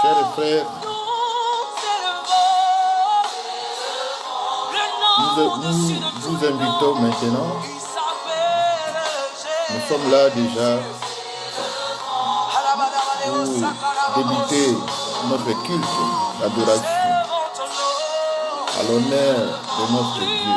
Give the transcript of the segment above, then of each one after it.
Chers frères, nous vous invitons maintenant. Nous sommes là déjà pour débuter notre culte d'adoration à l'honneur de notre Dieu.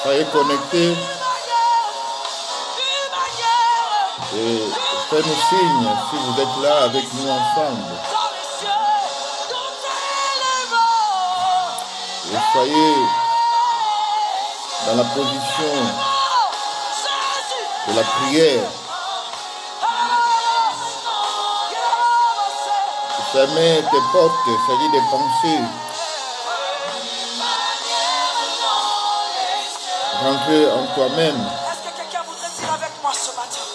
Soyez connectés et faites-nous signe si vous êtes là avec nous ensemble. Et soyez dans la position de la prière. Fermez tes portes, c'est-à-dire des pensées. Rentrer en toi-même. Est-ce que quelqu'un voudrait dire avec moi ce matin?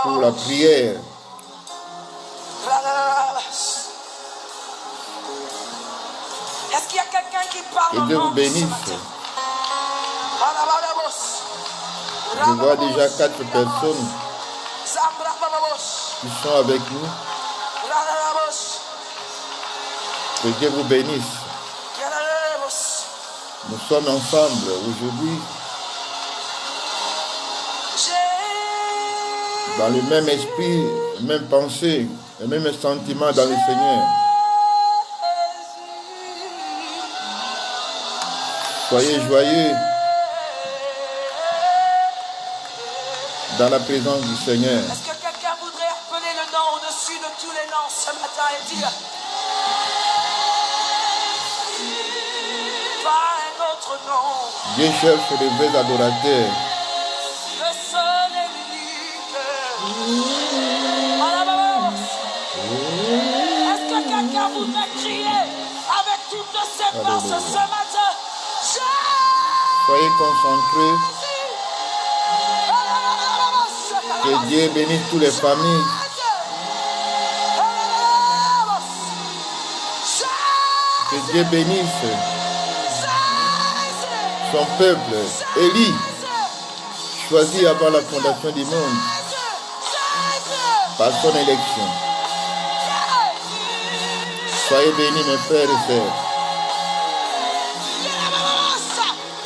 Pour la prière. Est-ce qu'il y a quelqu'un qui parle Que Dieu vous bénisse. Je vois déjà 4 personnes qui sont avec nous. Que Dieu vous bénisse. Nous sommes ensemble aujourd'hui dans le même esprit, la même pensée, le même sentiment dans le Seigneur. Soyez joyeux dans la présence du Seigneur. Est-ce que quelqu'un voudrait appeler le nom au-dessus de tous les noms ce matin et dire pas un autre nom? Dieu cherche les vrais adorateurs. Le seul et l'unique. Est-ce que quelqu'un voudrait crier avec toutes ses forces ce matin? Soyez concentrés. Que Dieu bénisse toutes les familles. Que Dieu bénisse son peuple, Élie, choisi avant la fondation du monde, par son élection. Soyez bénis, mes frères et sœurs.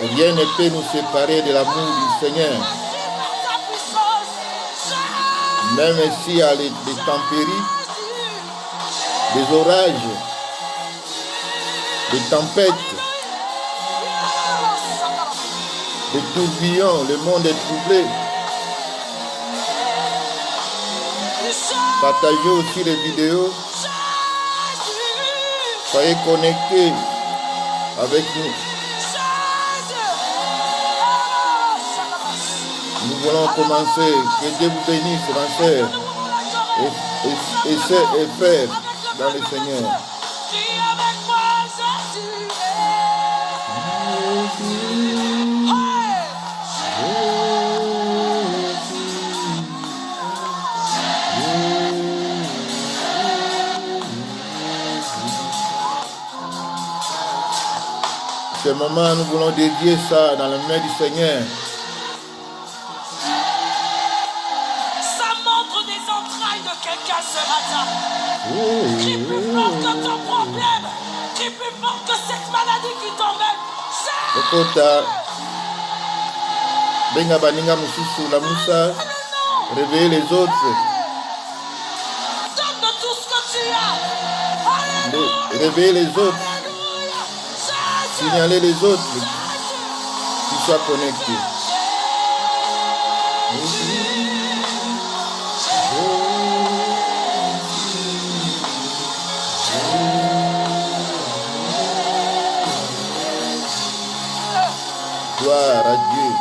Rien ne peut nous séparer de l'amour du Seigneur. Même s'il y a des tempéries, des orages, des tempêtes, des tourbillons, le monde est troublé. Partagez aussi les vidéos. Soyez connectés avec nous. Nous voulons commencer. Que Dieu vous bénisse, ma sœur et sœurs et frères dans le Seigneur. Ce moment, nous voulons dédier ça dans la main du Seigneur. Ça montre des entrailles de quelqu'un ce matin. Qui est plus fort que ton problème, qui est plus fort que cette maladie qui t'emmène. Okota benga baninga mususu la Moussa, réveiller les autres. Donne de tout ce que tu as. Alléluia. Réveiller les autres. Signaler les autres qui soient connectés. Gloire à Dieu.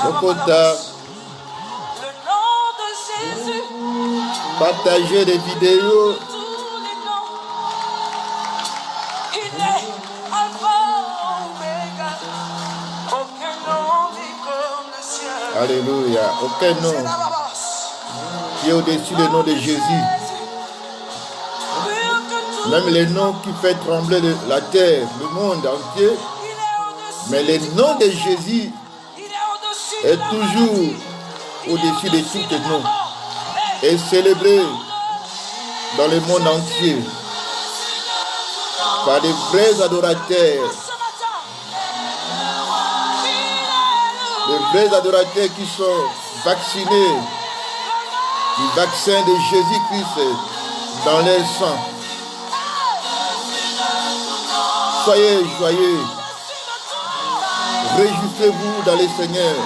Sokota. Le nom de Jésus. Partagez des vidéos. Tous les noms. Il est Alpha, Omega. Aucun nom n'est comme le ciel. Alléluia. Aucun nom C'est la balance. qui est au-dessus du nom de Jésus. Même les noms qui font trembler la terre, le monde entier. Mais le nom de Jésus est toujours au-dessus de tous les noms. Et célébré dans le monde entier par des vrais adorateurs. Les vrais adorateurs qui sont vaccinés du vaccin de Jésus-Christ dans leur sang. Soyez joyeux. Réjouissez-vous dans le Seigneur.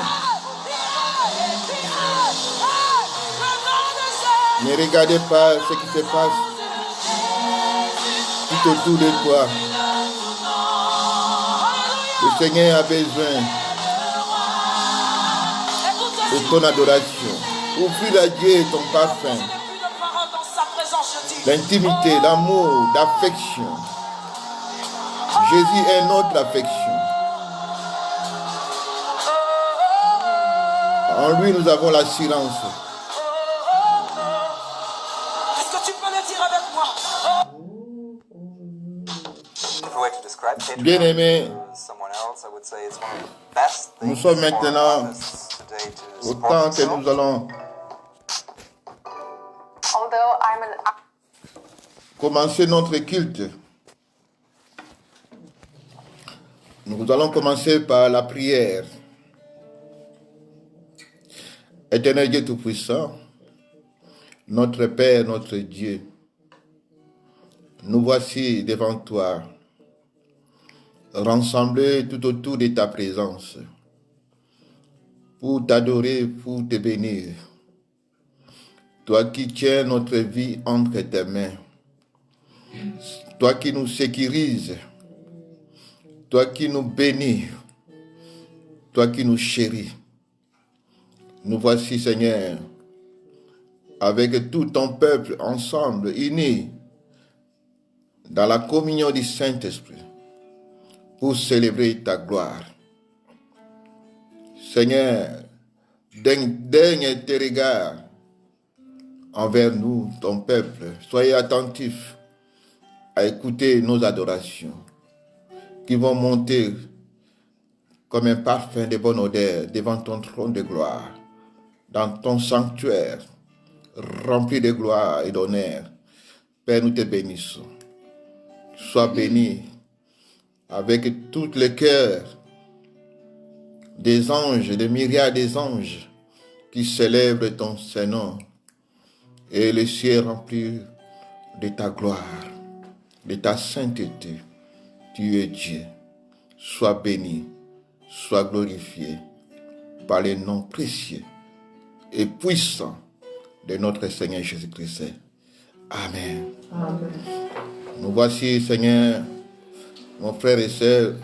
Ne regardez pas ce qui se passe tout autour de toi. Le Seigneur a besoin de ton adoration. Offre à Dieu ton parfum. L'intimité, l'amour, l'affection. Jésus est notre affection. En lui, nous avons l'assurance. Est-ce que tu peux le dire avec moi? Bien-aimés, nous sommes maintenant au temps que nous allons commencer notre culte. Nous allons commencer par la prière. Éternel Dieu Tout-Puissant, notre Père, notre Dieu, nous voici devant toi, rassemblés tout autour de ta présence, pour t'adorer, pour te bénir. Toi qui tiens notre vie entre tes mains, toi qui nous sécurises, toi qui nous bénis, toi qui nous chéris. Nous voici, Seigneur, avec tout ton peuple ensemble, unis dans la communion du Saint-Esprit, pour célébrer ta gloire. Seigneur, daigne tes regards envers nous, ton peuple. Soyez attentifs à écouter nos adorations qui vont monter comme un parfum de bonne odeur devant ton trône de gloire, dans ton sanctuaire, rempli de gloire et d'honneur. Père, nous te bénissons. Sois béni avec tous les cœurs des anges, des myriades des anges qui célèbrent ton Saint-Nom, et le ciel rempli de ta gloire, de ta sainteté. Tu es Dieu. Sois béni, sois glorifié par le nom précieux et puissant de notre Seigneur Jésus-Christ. Amen. Amen. Nous voici, Seigneur, mon frère et sœur,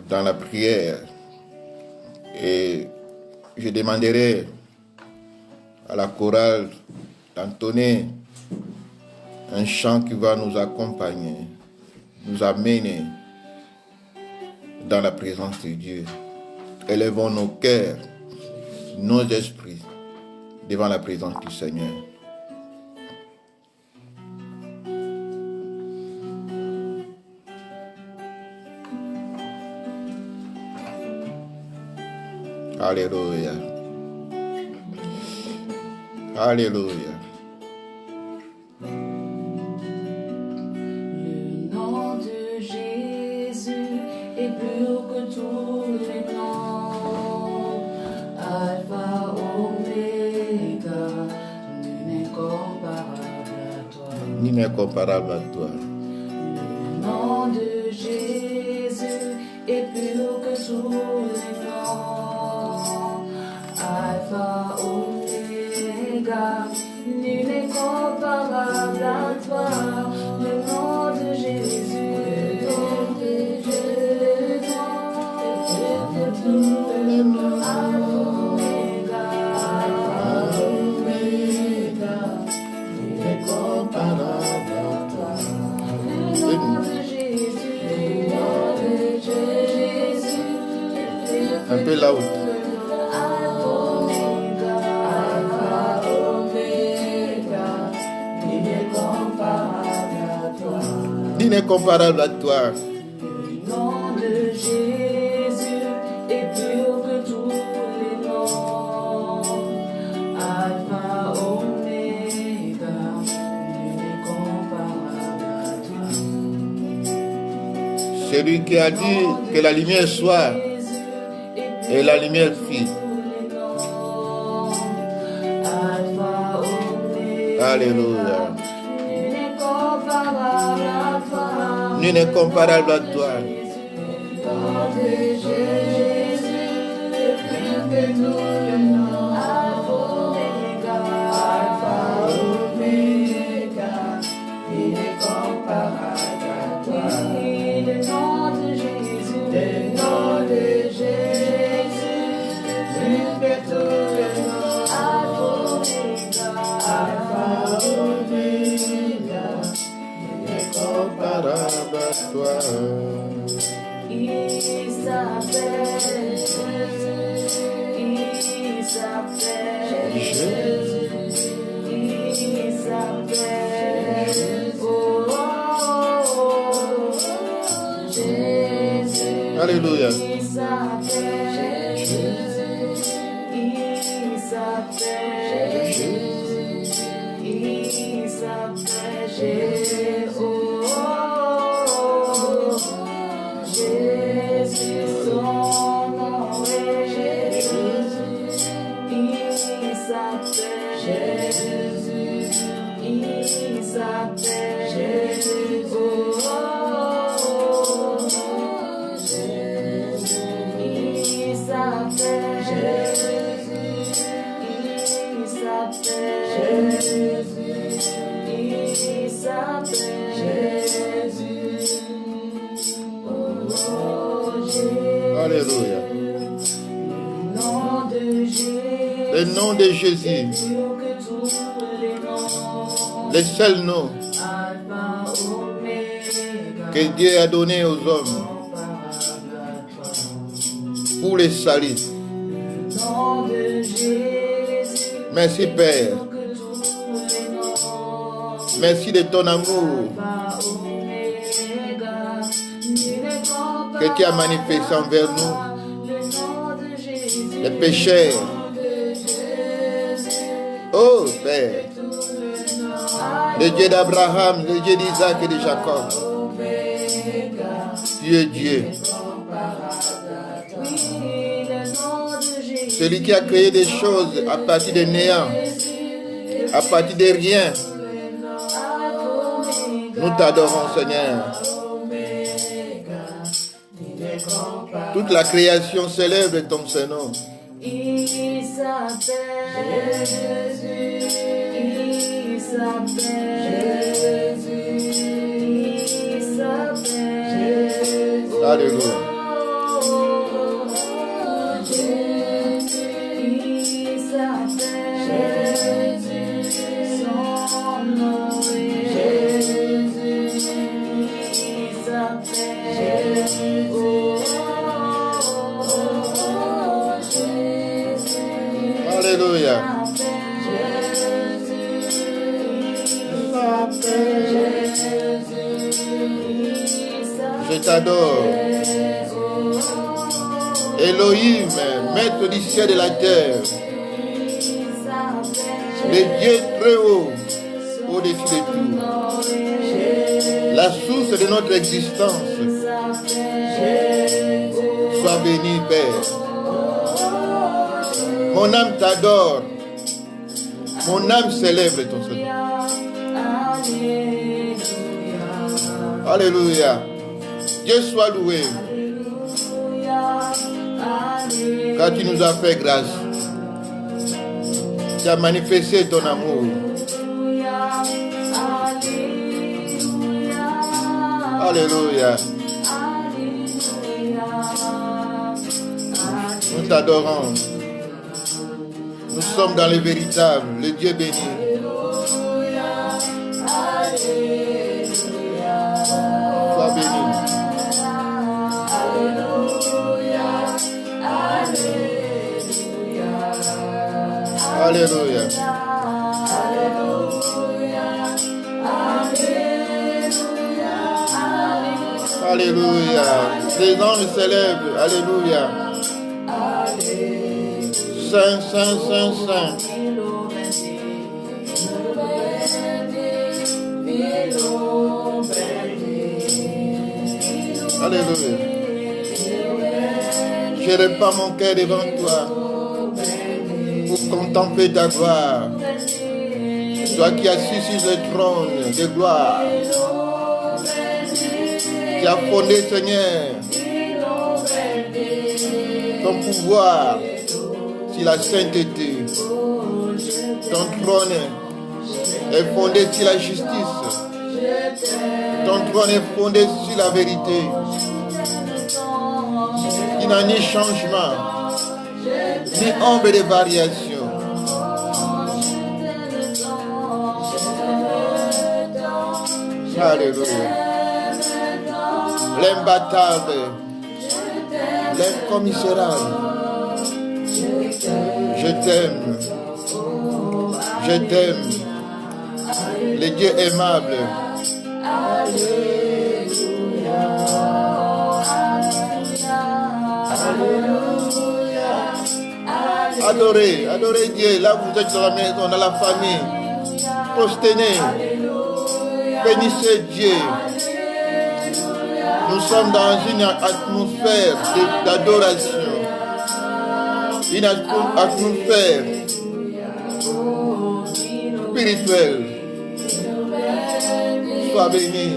dans la prière. Et je demanderai à la chorale d'entonner un chant qui va nous accompagner, nous amener dans la présence de Dieu. Élevons nos cœurs, nos esprits devant la présence du Seigneur. Alléluia. Alléluia. Le nom de Jésus est plus haut que tous les noms. Alpha, Oméga, nul n'est comparable à toi. Nul n'est comparable à toi. Le nom de Jésus est plus haut que tous les noms. Alpha, Oméga, nul n'est comparable à toi. Le nom de Jésus, le nom de Jésus, Alpha, Oméga, nul n'est comparable à toi. Le nom de Jésus, le nom de Jésus, Un peu là-haut. Il n'est comparable à toi. Le nom de Jésus est plus haut que tous les noms. Alpha, Oméga, il n'est comparable à toi. Celui qui a dit que la lumière soit, et la lumière fit. Alpha, Oméga, Alléluia. nul n'est comparable à toi. Nul n'est comparable à toi. Le nom de Jésus est plus que tous les noms. Alpha, Oméga, il est comparable à toi. Oui, le nom de Jésus, le nom de Jésus, plus que tous les noms. Alpha, Oméga, il est Comparable à toi. il s'appelle Jésus, il s'appelle Jésus, il s'appelle Jésus. Alléluia. Il s'appelle Jésus, il s'appelle Jésus, il s'appelle Jésus. Jésus, son nom est Jésus, il s'appelle Jésus, il s'appelle Jésus. Il s'appelle Jésus, il s'appelle Jésus, il s'appelle Jésus. Oh, Jésus. Alléluia. Le nom de Jésus, Le nom de Jésus, plus haut que tous les noms. le seul nom Alpha, Oméga, que Dieu a donné aux hommes comparable à toi. pour les salut. Le nom de Jésus, Merci Père. plus haut que tous les noms. Merci de ton amour Alpha, Oméga, nul n'est comparable que tu as manifesté envers nous, à toi. Le nom de Jésus, les pécheurs. le nom de Jésus, Oh Père, tout le nom. le Dieu d'Abraham, le Dieu d'Isaac et de Jacob. Oméga, Tu es Dieu, oui, le nom de Jésus, celui qui a créé des choses à partir de néant, à partir de rien. Nous t'adorons, Seigneur. Toute la création célèbre ton Seigneur. il s'appelle Jésus, il s'appelle Jésus, il s'appelle Jésus. Alléluia. Oh, Jésus, il s'appelle Jésus, son nom est Jésus, il s'appelle Jésus. Alléluia. Je t'adore. Elohim, maître du ciel et de la terre. Le Dieu très haut, au-dessus de tout. La source de notre existence. Sois béni, Père. Mon âme t'adore. Mon âme célèbre ton Seigneur. Alléluia. Dieu soit loué. Car tu nous as fait grâce. Tu as manifesté ton amour. Alléluia. Nous t'adorons. Nous sommes dans le véritable, le Dieu béni. Sois béni. Alléluia. Alléluia. Les anges s'élèvent. Alléluia. Saint, Saint, Saint, Saint. Alléluia. Je répands mon cœur devant toi pour contempler ta gloire. Toi qui assis sur le trône de gloire. Tu as fondé, Seigneur, ton pouvoir sur la sainteté. Ton trône est fondé sur la justice. Ton trône est fondé sur la vérité. Il n'a ni changement, ni ombre de variation. Alléluia. L'imbattable, l'incommensurable. Je t'aime. Je t'aime. Le Dieu aimable. Adorez, adorez Dieu. Là vous êtes dans la maison, dans la famille. Prosternez. Bénissez Dieu. Nous sommes dans une atmosphère d'adoration. Une atmosphère spirituelle. Sois béni.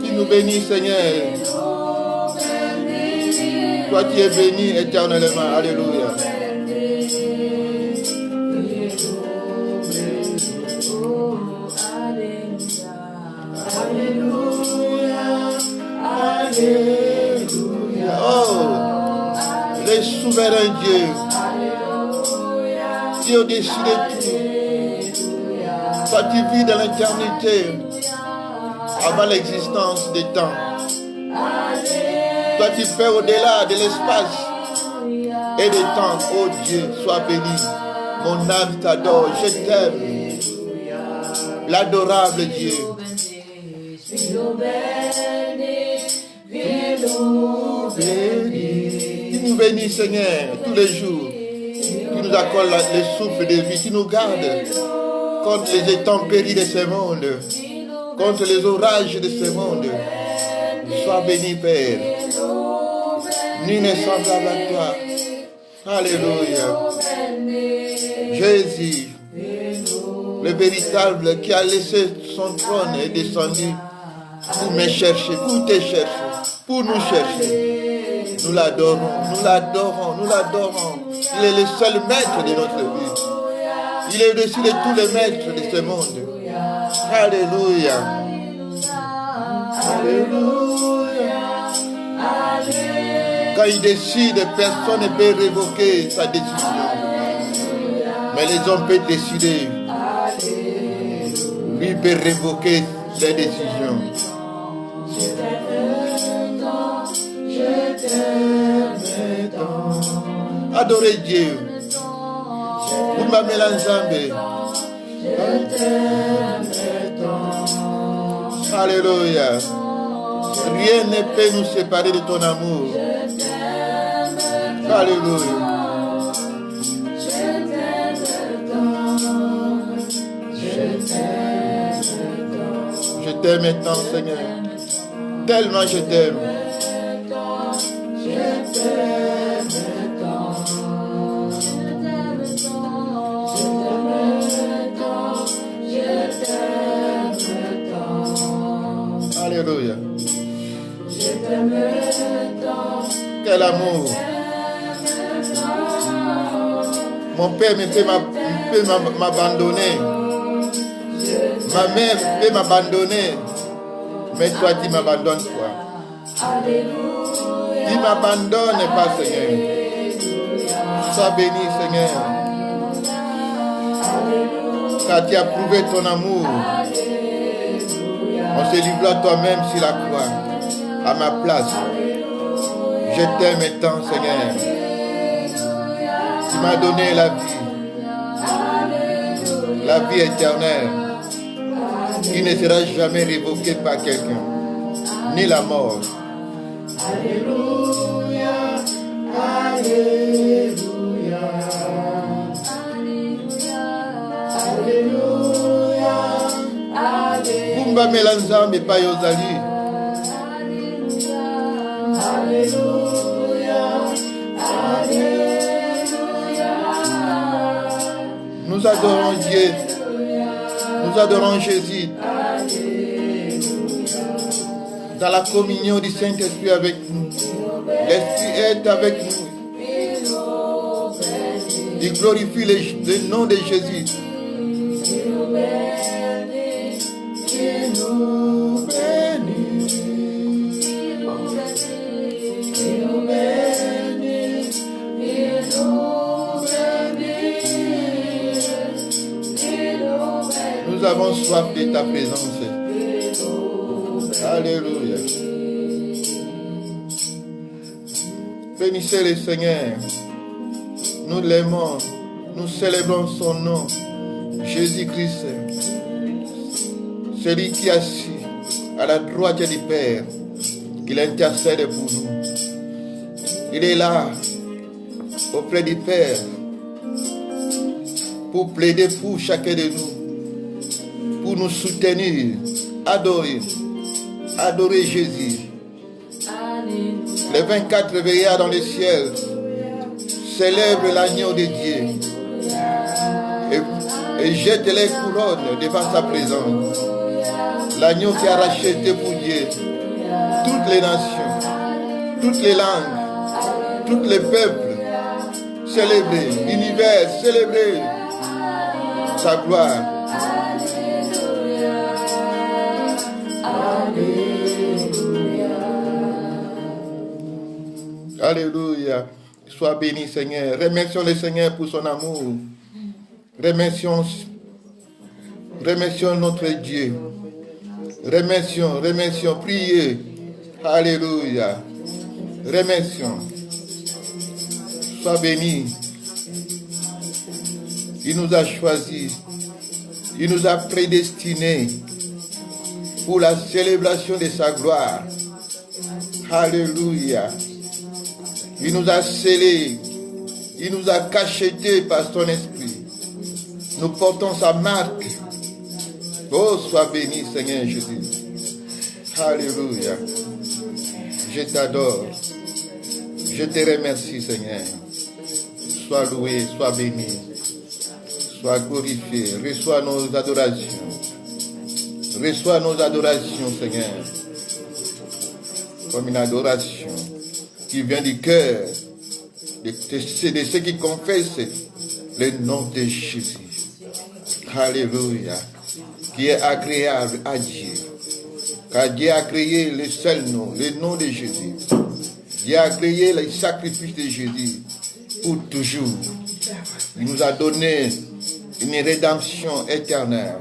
Tu nous bénis, Seigneur. Toi qui es béni éternellement. Alléluia. Alléluia. Oh, le souverain Dieu. Dieu au-dessus de tout. Toi tu vis dans l'éternité. Avant l'existence des temps. Toi tu fais au-delà de l'espace et des temps. Oh Dieu, sois béni. Mon âme t'adore, je t'aime. L'adorable Dieu. Tu nous bénis, Seigneur, tous les jours. Tu nous accordes le souffle de vie. Tu nous gardes contre les intempéries de ce monde, contre les orages de ce monde. Sois béni, Père. Nul n'est semblable à toi. Alléluia. Jésus, le véritable qui a laissé son trône est descendu pour me chercher, pour te chercher, pour nous chercher. Nous l'adorons, nous l'adorons, nous l'adorons. Il est le seul maître de notre vie. Il est au-dessus de tous les maîtres de ce monde. Alléluia. Alléluia. Quand il décide, personne ne peut révoquer sa décision. Mais les hommes peuvent décider. Lui peut révoquer les décisions. Adorez Dieu. Vous m'avez l'ensemble. Alléluia. Rien ne peut nous séparer de ton amour. Alléluia. Je t'aime tant, Seigneur. Tellement je t'aime. seul amour. Mon père peut m'abandonner. Ma mère peut m'abandonner. Mais toi, tu m'abandonnes, toi. Tu m'abandonnes pas, Seigneur. Sois béni, Seigneur. Car tu as prouvé ton amour. On se livre à toi-même sur la croix, à ma place. Je t'aime tant, Seigneur. Tu m'as donné la vie éternelle, qui ne sera jamais révoquée par quelqu'un, ni la mort. Alléluia, Alléluia, Alléluia, Alléluia. Kumba melanzambe pa yozali. Alléluia, Alléluia. Nous adorons Dieu. Nous adorons Jésus. Dans la communion du Saint-Esprit avec nous. L'Esprit est avec nous. Il glorifie le nom de Jésus. Il nous bénit. Il nous bénit. Il nous bénit. Nous avons soif de ta présence. Alléluia. Bénissez le Seigneur. Nous l'aimons. Nous célébrons son nom. Jésus-Christ. Celui qui est assis à la droite du Père. Il intercède pour nous. Il est là, auprès du Père, pour plaider pour chacun de nous, pour nous soutenir, adorer Jésus. Les 24 veillards dans le ciel célèbrent l'agneau de Dieu et jettent les couronnes devant sa présence. L'agneau qui a racheté pour Dieu toutes les nations, toutes les langues, tous les peuples. Célébrer, l'univers, célébrer sa gloire. Alléluia. Sois béni, Seigneur. Remercions le Seigneur pour son amour. Remercions notre Dieu. Remercions, priez. Alléluia. Remercions. Sois béni. Il nous a choisis. Il nous a prédestinés pour la célébration de sa gloire. Alléluia. Il nous a scellés. Il nous a cachetés par son esprit. Nous portons sa marque. Oh, sois béni, Seigneur Jésus. Alléluia. Je t'adore. Je te remercie, Seigneur. Sois loué, sois béni. Sois glorifié. Reçois nos adorations. Reçois nos adorations, Seigneur. Comme une adoration qui vient du cœur de ceux qui confessent le nom de Jésus. Alléluia. Qui est agréable à Dieu. Car Dieu a créé le seul nom, le nom de Jésus. Dieu a créé le sacrifice de Jésus pour toujours. Il nous a donné une rédemption éternelle.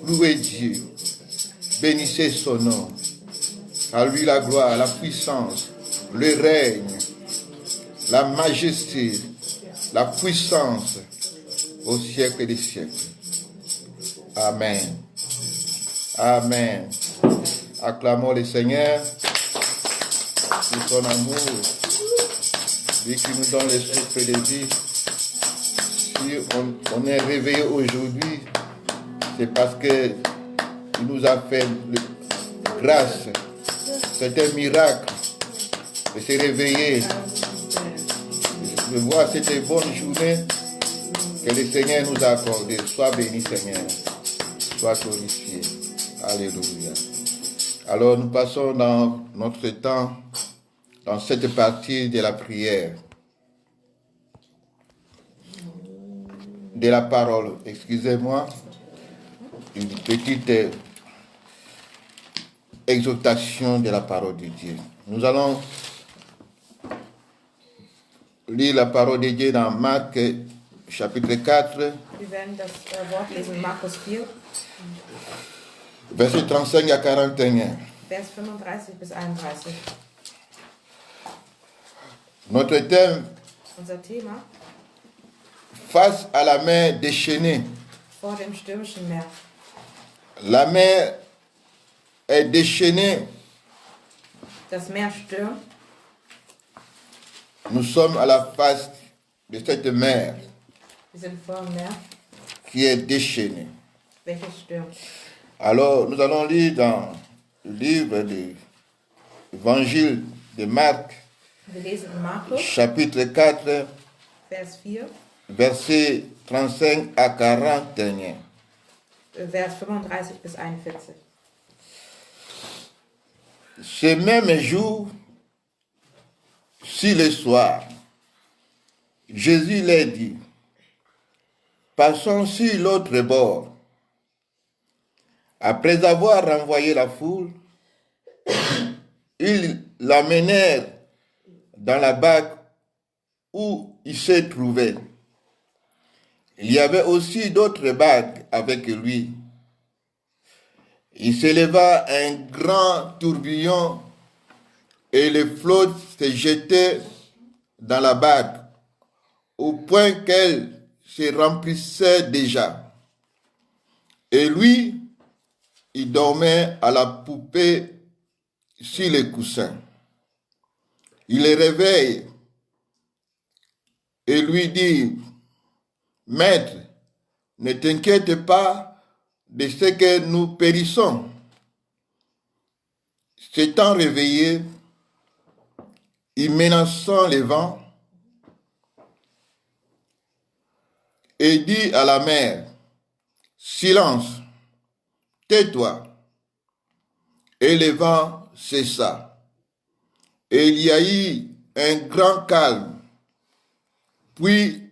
Louez Dieu. Bénissez son nom. À lui la gloire, la puissance, le règne, la majesté, la puissance au siècle des siècles. Amen. Amen. Acclamons le Seigneur pour son amour, lui qui nous donne le souffle de vie. Si on est réveillé aujourd'hui, c'est parce qu'il nous a fait grâce. C'est un miracle de se réveiller, de voir cette bonne journée que le Seigneur nous a accordée. Sois béni, Seigneur. Sois glorifié. Alléluia. Alors nous passons dans notre temps dans cette partie de la prière, de la parole. Excusez-moi, une petite exhortation de la parole de Dieu. Nous allons lire la parole de Dieu dans Marc chapitre 4, Wir werden das Wort lesen, Markus 4, verset 35 à 41. Vers 35 bis 31. Notre thème, Unser Thema: face à la mer déchaînée. vor dem stürmischen Meer. La mer est déchaînée. Das Meer stürmt. Nous sommes à la face de cette mer Wir sind vor dem Meer, qui est déchaînée. welches stürmt. Alors, nous allons lire dans le livre de l'Évangile de Marc, Wir lesen in Markus, chapitre 4, Vers 4, versets 35 à 41. Vers 35 bis 41. Ce même jour, sur le soir, Jésus leur dit, passons sur l'autre bord. Après avoir renvoyé la foule, ils l'amenèrent dans la barque où il se trouvait. Il y avait aussi d'autres barques avec lui. Il s'éleva un grand tourbillon et les flots se jetaient dans la barque au point qu'elle se remplissait déjà. Et lui, il dormait à la poupée sur les coussins. Il le réveille et lui dit, « Maître, ne t'inquiète pas de ce que nous périssons. » S'étant réveillé, il menaçant le vent et dit à la mer, « Silence, tais-toi. » Et le vent cessa. Et il y a eu un grand calme. Puis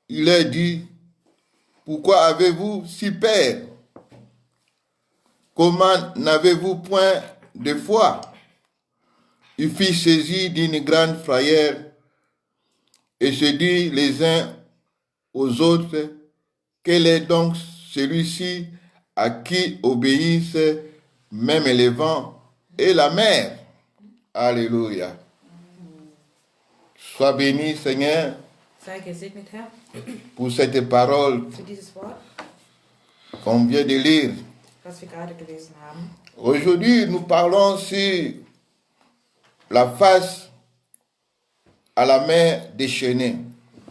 il leur dit, « Pourquoi avez-vous si peur? Comment n'avez-vous point de foi? » Il fut saisi d'une grande frayeur et se dit les uns aux autres, « Quel est donc celui-ci à qui obéissent même les vents et la mer? » Alléluia. Sois béni, Seigneur, Sei gesegnet, Herr, pour cette parole für dieses Wort, qu'on vient de lire. was wir gerade gelesen haben. Aujourd'hui, nous parlons sur la face à la mer déchaînée.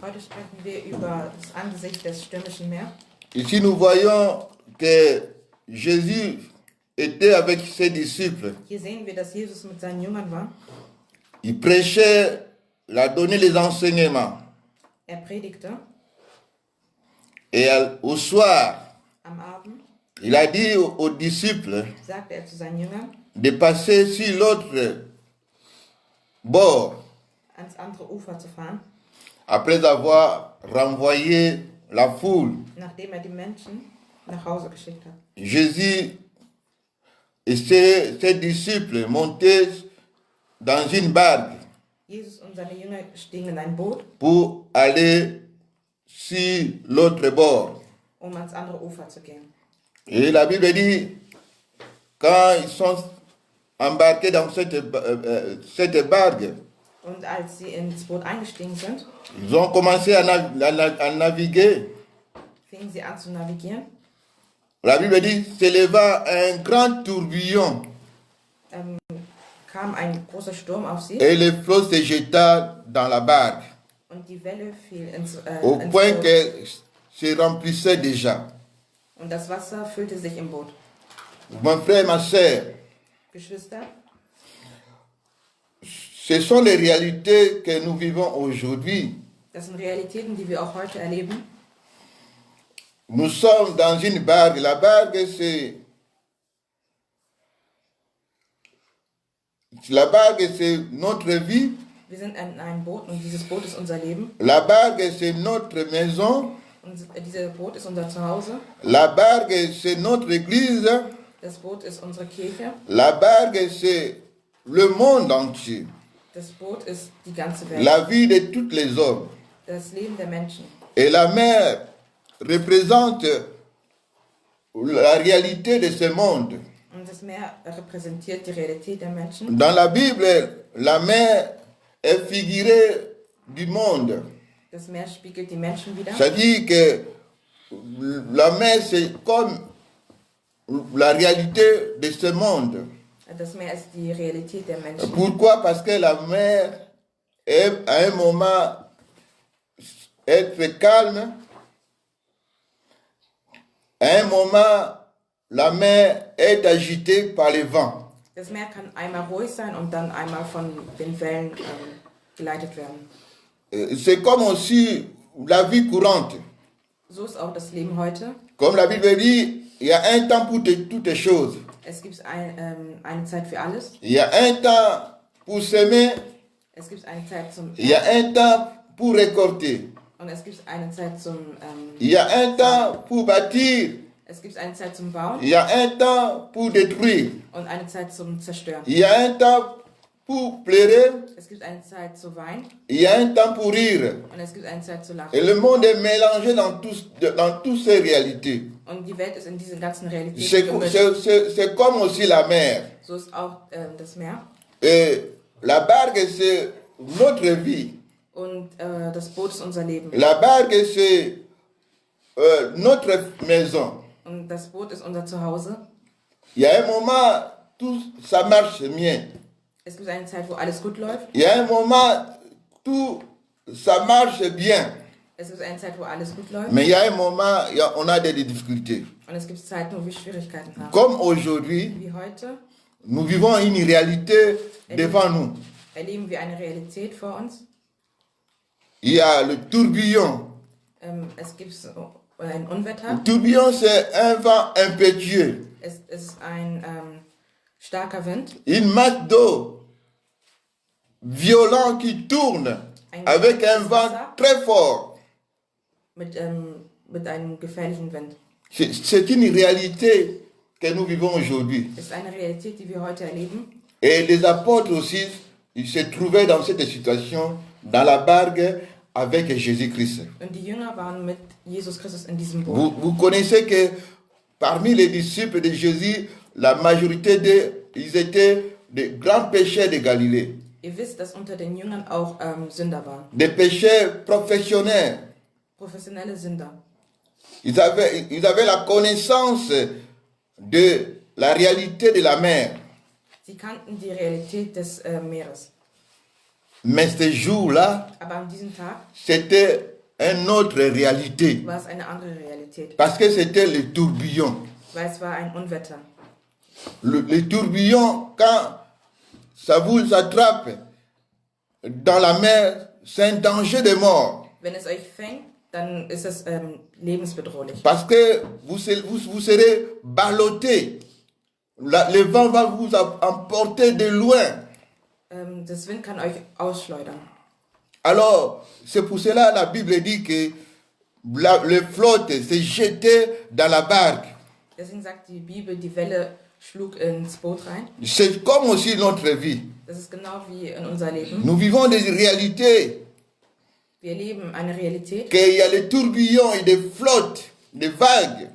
Heute sprechen wir über das Angesicht des stürmischen Meeres. Ici, nous voyons que Jésus était avec ses disciples. Hier sehen wir, dass Jesus mit seinen Jüngern war. Il prêchait, il a donné les enseignements. Predigte Et au soir, am Abend, il a dit aux disciples sagte zu seinen Jüngern, de passer sur l'autre bord ans andere Ufer zu fahren, après avoir renvoyé la foule. nachdem die Menschen nach Hause geschickt hat. Jésus et ses disciples montaient dans une barque Jesus und seine Jünger stiegen in ein Boot, pour aller sur l'autre bord. ans andere Ufer zu gehen. Et la Bible dit, quand ils sont embarqués dans cette barque, Und als sie ins Boot eingestiegen sind, ils ont commencé à naviguer. fingen sie an zu navigieren. La Bible dit, s'éleva un grand tourbillon Kam ein großer Sturm auf sie et le flot se jeta dans la barque und die Welle fiel ins au Boot. point qu'elle se remplissait déjà. Und das Wasser füllte sich im Boot. Mon frère, ma soeur, Geschwister, ce sont les réalités que nous vivons aujourd'hui. das sind Realitäten, die wir auch heute erleben. Nous sommes dans une barque. La barque, La barque, c'est notre vie. Wir sind in einem Boot und dieses Boot ist unser Leben. La barque, c'est notre maison. Und dieses Boot ist unser Zuhause. La barque, c'est notre église. Das Boot ist unsere Kirche. La barque, c'est le monde entier. Das Boot ist die ganze Welt. La vie de tous les hommes. Das Leben der Menschen. Et la mer représente la réalité de ce monde. Und das Meer repräsentiert die Realität der Menschen. Dans la Bible, la mer est figurée du monde. Das Meer spiegelt die Menschen wider. C'est-à-dire que la mer, c'est comme la réalité de ce monde. Das Meer ist die Realität der Menschen. Pourquoi? Parce que la mer est à un moment être calme. À un moment, la mer est agitée par les vents. Das Meer kann einmal ruhig sein und dann einmal von den Wellen geleitet werden. C'est comme aussi la vie courante. So ist auch das Leben heute. Comme la Bible dit, il y a un temps pour toutes choses. Es gibt eine Zeit für alles. Il y a un temps pour semer. Es gibt eine Zeit zum Il y a un temps pour récolter. und es gibt eine Zeit zum Il y a un temps pour bâtir. es gibt eine Zeit zum Bauen Il y a un temps pour détruire. und eine Zeit zum Zerstören. Il y a un temps pour pleurer. Es gibt eine Zeit zu weinen Il y a un temps pour rire. und es gibt eine Zeit zu lachen. Et le monde est mélangé dans toutes ces réalités. Und die Welt ist in diesen ganzen Realitäten C'est gemischt. c'est comme aussi la mer. So ist auch das Meer. Et la barque, c'est notre vie. Und das Boot ist unser Leben. La barque, c'est notre maison. Und das Boot ist unser Zuhause. Il y a un moment, tout ça marche bien. Es gibt eine Zeit, wo alles gut läuft. Il y a un moment, tout ça marche bien. Es gibt eine Zeit, wo alles gut läuft. Mais il y a un moment, on a des difficultés. Und es gibt Zeiten, wo wir Schwierigkeiten haben. Comme aujourd'hui, Wie heute nous vivons une réalité devant nous. erleben wir eine Realität vor uns. Il y a le tourbillon. Es gibt ein Unwetter. Le tourbillon, c'est un vent impétueux. Es ist ein starker Wind. Une masse d'eau violente qui tourne avec un vent très fort. Mit einem gefährlichen Wind. C'est une réalité que nous vivons aujourd'hui. Es ist eine Realität, die wir heute erleben. Et les apôtres aussi, ils se trouvaient dans cette situation, dans la barque avec Jésus-Christ. Und die Jünger waren mit Jesus Christus in diesem Boot. Vous connaissez que parmi les disciples de Jésus, la majorité ils étaient des grands pécheurs de Galilée. Ihr wisst, dass unter den Jüngern auch Sünder waren. Des pécheurs professionnels. Professionelle Sünder. Ils avaient la connaissance de la réalité de la mer. Sie kannten die Realität des Meeres. Mais ce jour-là, Aber an diesem Tag c'était une autre réalité. war es eine andere Realität. Parce que c'était le tourbillon. Weil es war ein Unwetter. Le tourbillon, quand ça vous attrape dans la mer, c'est un danger de mort. Wenn es euch fängt, dann ist es lebensbedrohlich. Parce que vous serez ballotté. Le vent va vous emporter de loin. Das Wind kann euch ausschleudern. Alors, c'est pour cela la Bible dit que le flotte s'est jeté dans la barque. Deswegen sagt die Bibel, die Welle schlug ins Boot rein. C'est comme aussi notre vie. Das ist genau wie in unser Leben. Nous vivons des réalités. Wir leben eine Realität, Qu'il y a les tourbillons et des flottes, des vagues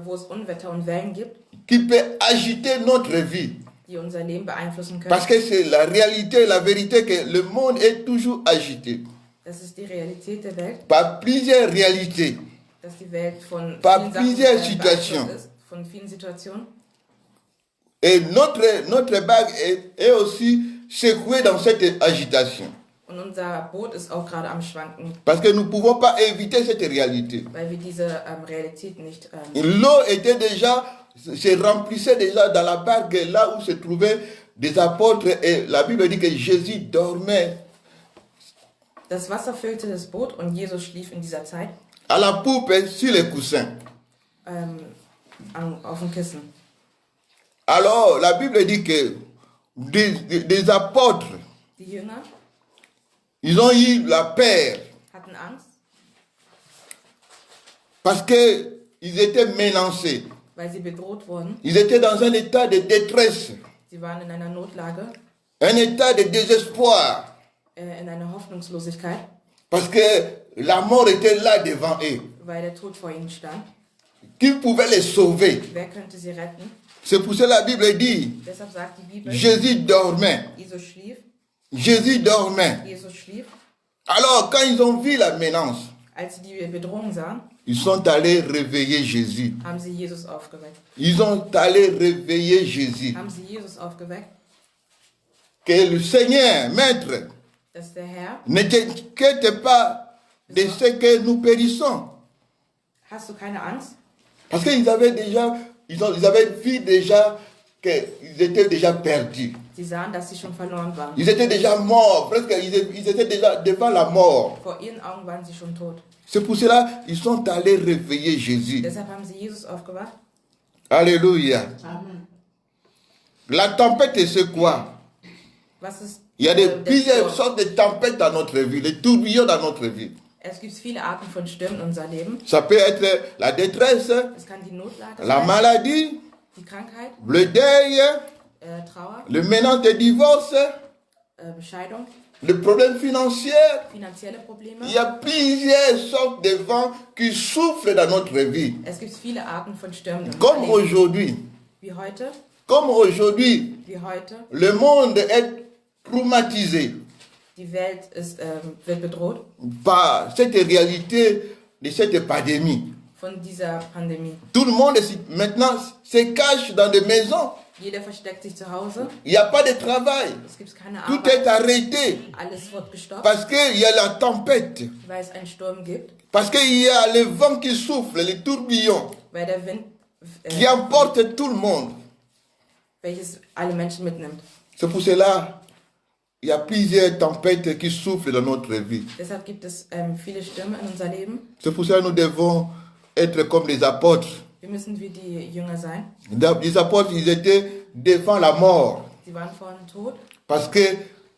wo es Unwetter und Wellen gibt, qui peuvent agiter notre vie. die unser Leben beeinflussen können. Parce que c'est la réalité, la vérité que le monde est toujours agité Das ist die Realität der Welt, par plusieurs réalités. dass die Welt von Par vielen Sachen plusieurs beeinflusst situations. ist, von vielen Situationen. Et notre bague est aussi secouée dans cette agitation. Und unser Boot ist auch gerade am Schwanken, Parce que nous ne pouvons pas éviter cette réalité. weil wir diese Realität nicht... L'eau était déjà, se remplissait déjà dans la barque là où se trouvaient des apôtres. Et la Bible dit que Jésus dormait Das Wasser füllte das Boot und Jesus schlief in dieser Zeit à la poupe sur les coussins. auf dem Kissen. Alors la Bible dit que des apôtres, Die Jünger ils ont eu la peur hatten Angst, parce qu'ils étaient menacés. weil sie bedroht wurden. Ils étaient dans un état de détresse, Sie waren in einer Notlage, un état de désespoir, in einer Hoffnungslosigkeit, parce que la mort était là devant eux. weil der Tod vor ihnen stand. Qui pouvait les sauver? Wer könnte sie retten? C'est pour cela que la Bible dit, Deshalb sagt die Bibel, Jésus dormait. Jesus schlief, Jésus dormait. Jesus schlief. Alors, quand ils ont vu la menace, Als sie die Bedrohung sahen, ils sont allés réveiller Jésus. haben sie Jesus aufgeweckt. Ils ont allé réveiller Jésus. Haben sie Jesus aufgeweckt, Que le Seigneur, Maître, dass der Herr, n'inquiète pas de ce que nous périssons. hast du keine Angst? Parce qu'ils avaient déjà, ils avaient vu déjà qu'ils étaient déjà perdus. Sie sahen, dass sie schon verloren waren. Ils étaient déjà morts, presque ils étaient déjà devant la mort. Vor ihren Augen waren sie schon tot. C'est pour cela qu'ils sont allés réveiller Jésus. Deshalb haben sie Jesus aufgewacht. Alléluia. Amen. La tempête, c'est quoi? Was ist Il y a der plusieurs Sturm? sortes de tempêtes dans notre vie, les tourbillons dans notre vie. Es gibt viele Arten von Stürmen in unser Leben. Ça peut être la détresse, Es kann die Notlage la sein, maladie, die Krankheit, le deuil, Trauer, le menace de divorce, Scheidung, le problème financier. finanzielle Probleme. Il y a plusieurs sortes de vents qui soufflent dans notre vie. Es gibt viele Arten von Stürmen in unser Comme Leben. aujourd'hui, Wie heute, le monde est traumatisé die Welt ist, wird bedroht par cette réalité de cette pandémie. von dieser Pandemie. Tout le monde maintenant se cache dans des maisons. Jeder versteckt sich zu Hause. Il n'y a pas de travail. Es gibt keine Tout Arbeit. est arrêté Alles wird gestoppt, parce qu'il y a la tempête, weil es einen Sturm gibt, parce qu'il y a le vent qui souffle, les tourbillons weil der Wind, qui emportent tout le monde. welches alle Menschen mitnimmt. C'est pour cela il y a plusieurs tempêtes qui soufflent dans notre vie. Deshalb gibt es viele Stürme in unser Leben. C'est pour cela que nous devons être comme les apôtres. Wir müssen wie die Jünger sein. Les apôtres, ils étaient devant la mort Sie waren vor dem Tod, parce que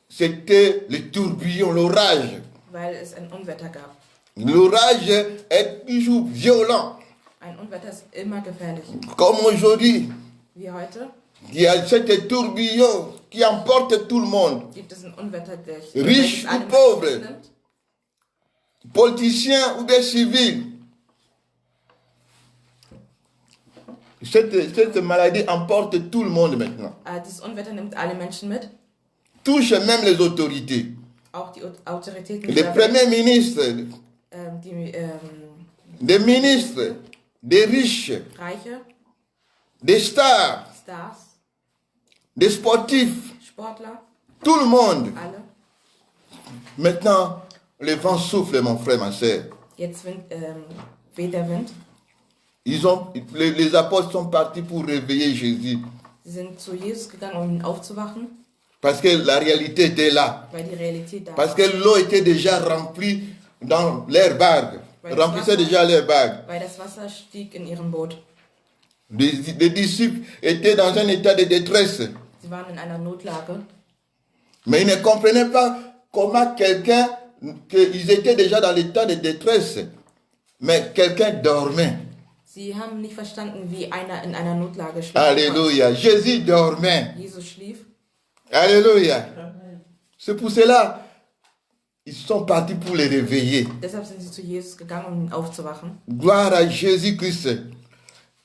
c'était le tourbillon, l'orage. weil es ein Unwetter gab. L'orage est toujours violent. Ein Unwetter ist immer gefährlich. Comme aujourd'hui, Wie heute il y a cette tourbillon qui emporte tout le monde. gibt es ein Unwetter, Riche welches alle ou pauvre. Menschen mitnimmt. Politiciens ou des civils. Cette maladie emporte tout le monde maintenant. Dieses Unwetter nimmt alle Menschen mit, Touche même les autorités. auch die Autoritäten, Les dieser premiers Welt, ministres, die des ministres, des riches, Reiche, des stars, Stars, des sportifs, Sportler, tout le monde. alle. Maintenant, le vent souffle, mon frère, ma soeur. Jetzt weht der Wind. Les apôtres sont partis pour réveiller Jésus. Sie sind zu Jesus gegangen, um ihn aufzuwachen, Parce que la réalité était là. weil die Realität da Parce war. que l'eau était déjà remplie dans leur bague. Remplissait déjà leur bague. Weil das Wasser stieg in ihrem Boot. Les disciples étaient dans un état de détresse. Sie waren in einer Notlage, Mais ils ne comprenaient pas comment quelqu'un, qu'ils étaient déjà dans l'état de détresse, mais quelqu'un dormait. Sie haben nicht verstanden, wie einer in einer Notlage schläft. Alléluia. Jésus dormait. Jesus schlief. Alléluia. C'est pour cela ils sont partis pour les réveiller. Deshalb sind sie zu Jesus gegangen, um ihn aufzuwachen. Gloire à Jésus-Christ.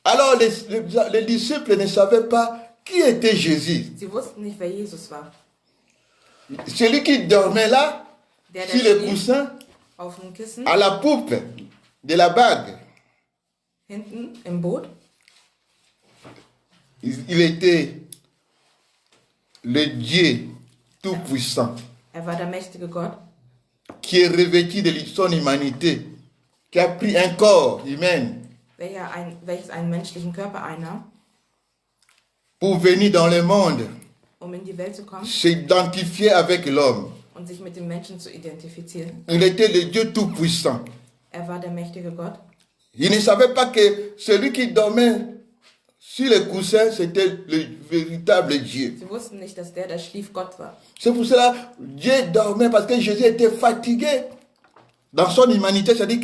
Alors les disciples ne savaient pas qui était Jésus. Sie wussten nicht, wer Jesus war. Celui qui dormait là, Der sur le schlief coussin, auf dem Kissen, à la poupe de la bague. hinten im Boot. Il était le Dieu tout-puissant War der mächtige Gott, qui est revêtu de son humanité, qui a pris un corps humain welches einen menschlichen Körper einnahm, pour venir dans le monde, um in die Welt zu kommen s'identifier avec l'homme. und sich mit dem Menschen zu identifizieren. Il était le Dieu tout-puissant. War der mächtige Gott. Il ne savait pas que celui qui dormait si le coussin, c'était le véritable Dieu. Sie wussten nicht, dass der schlief, Gott war. C'est pour cela Dieu dormait parce que Jésus était fatigué. Dans son humanité, c'est-à-dire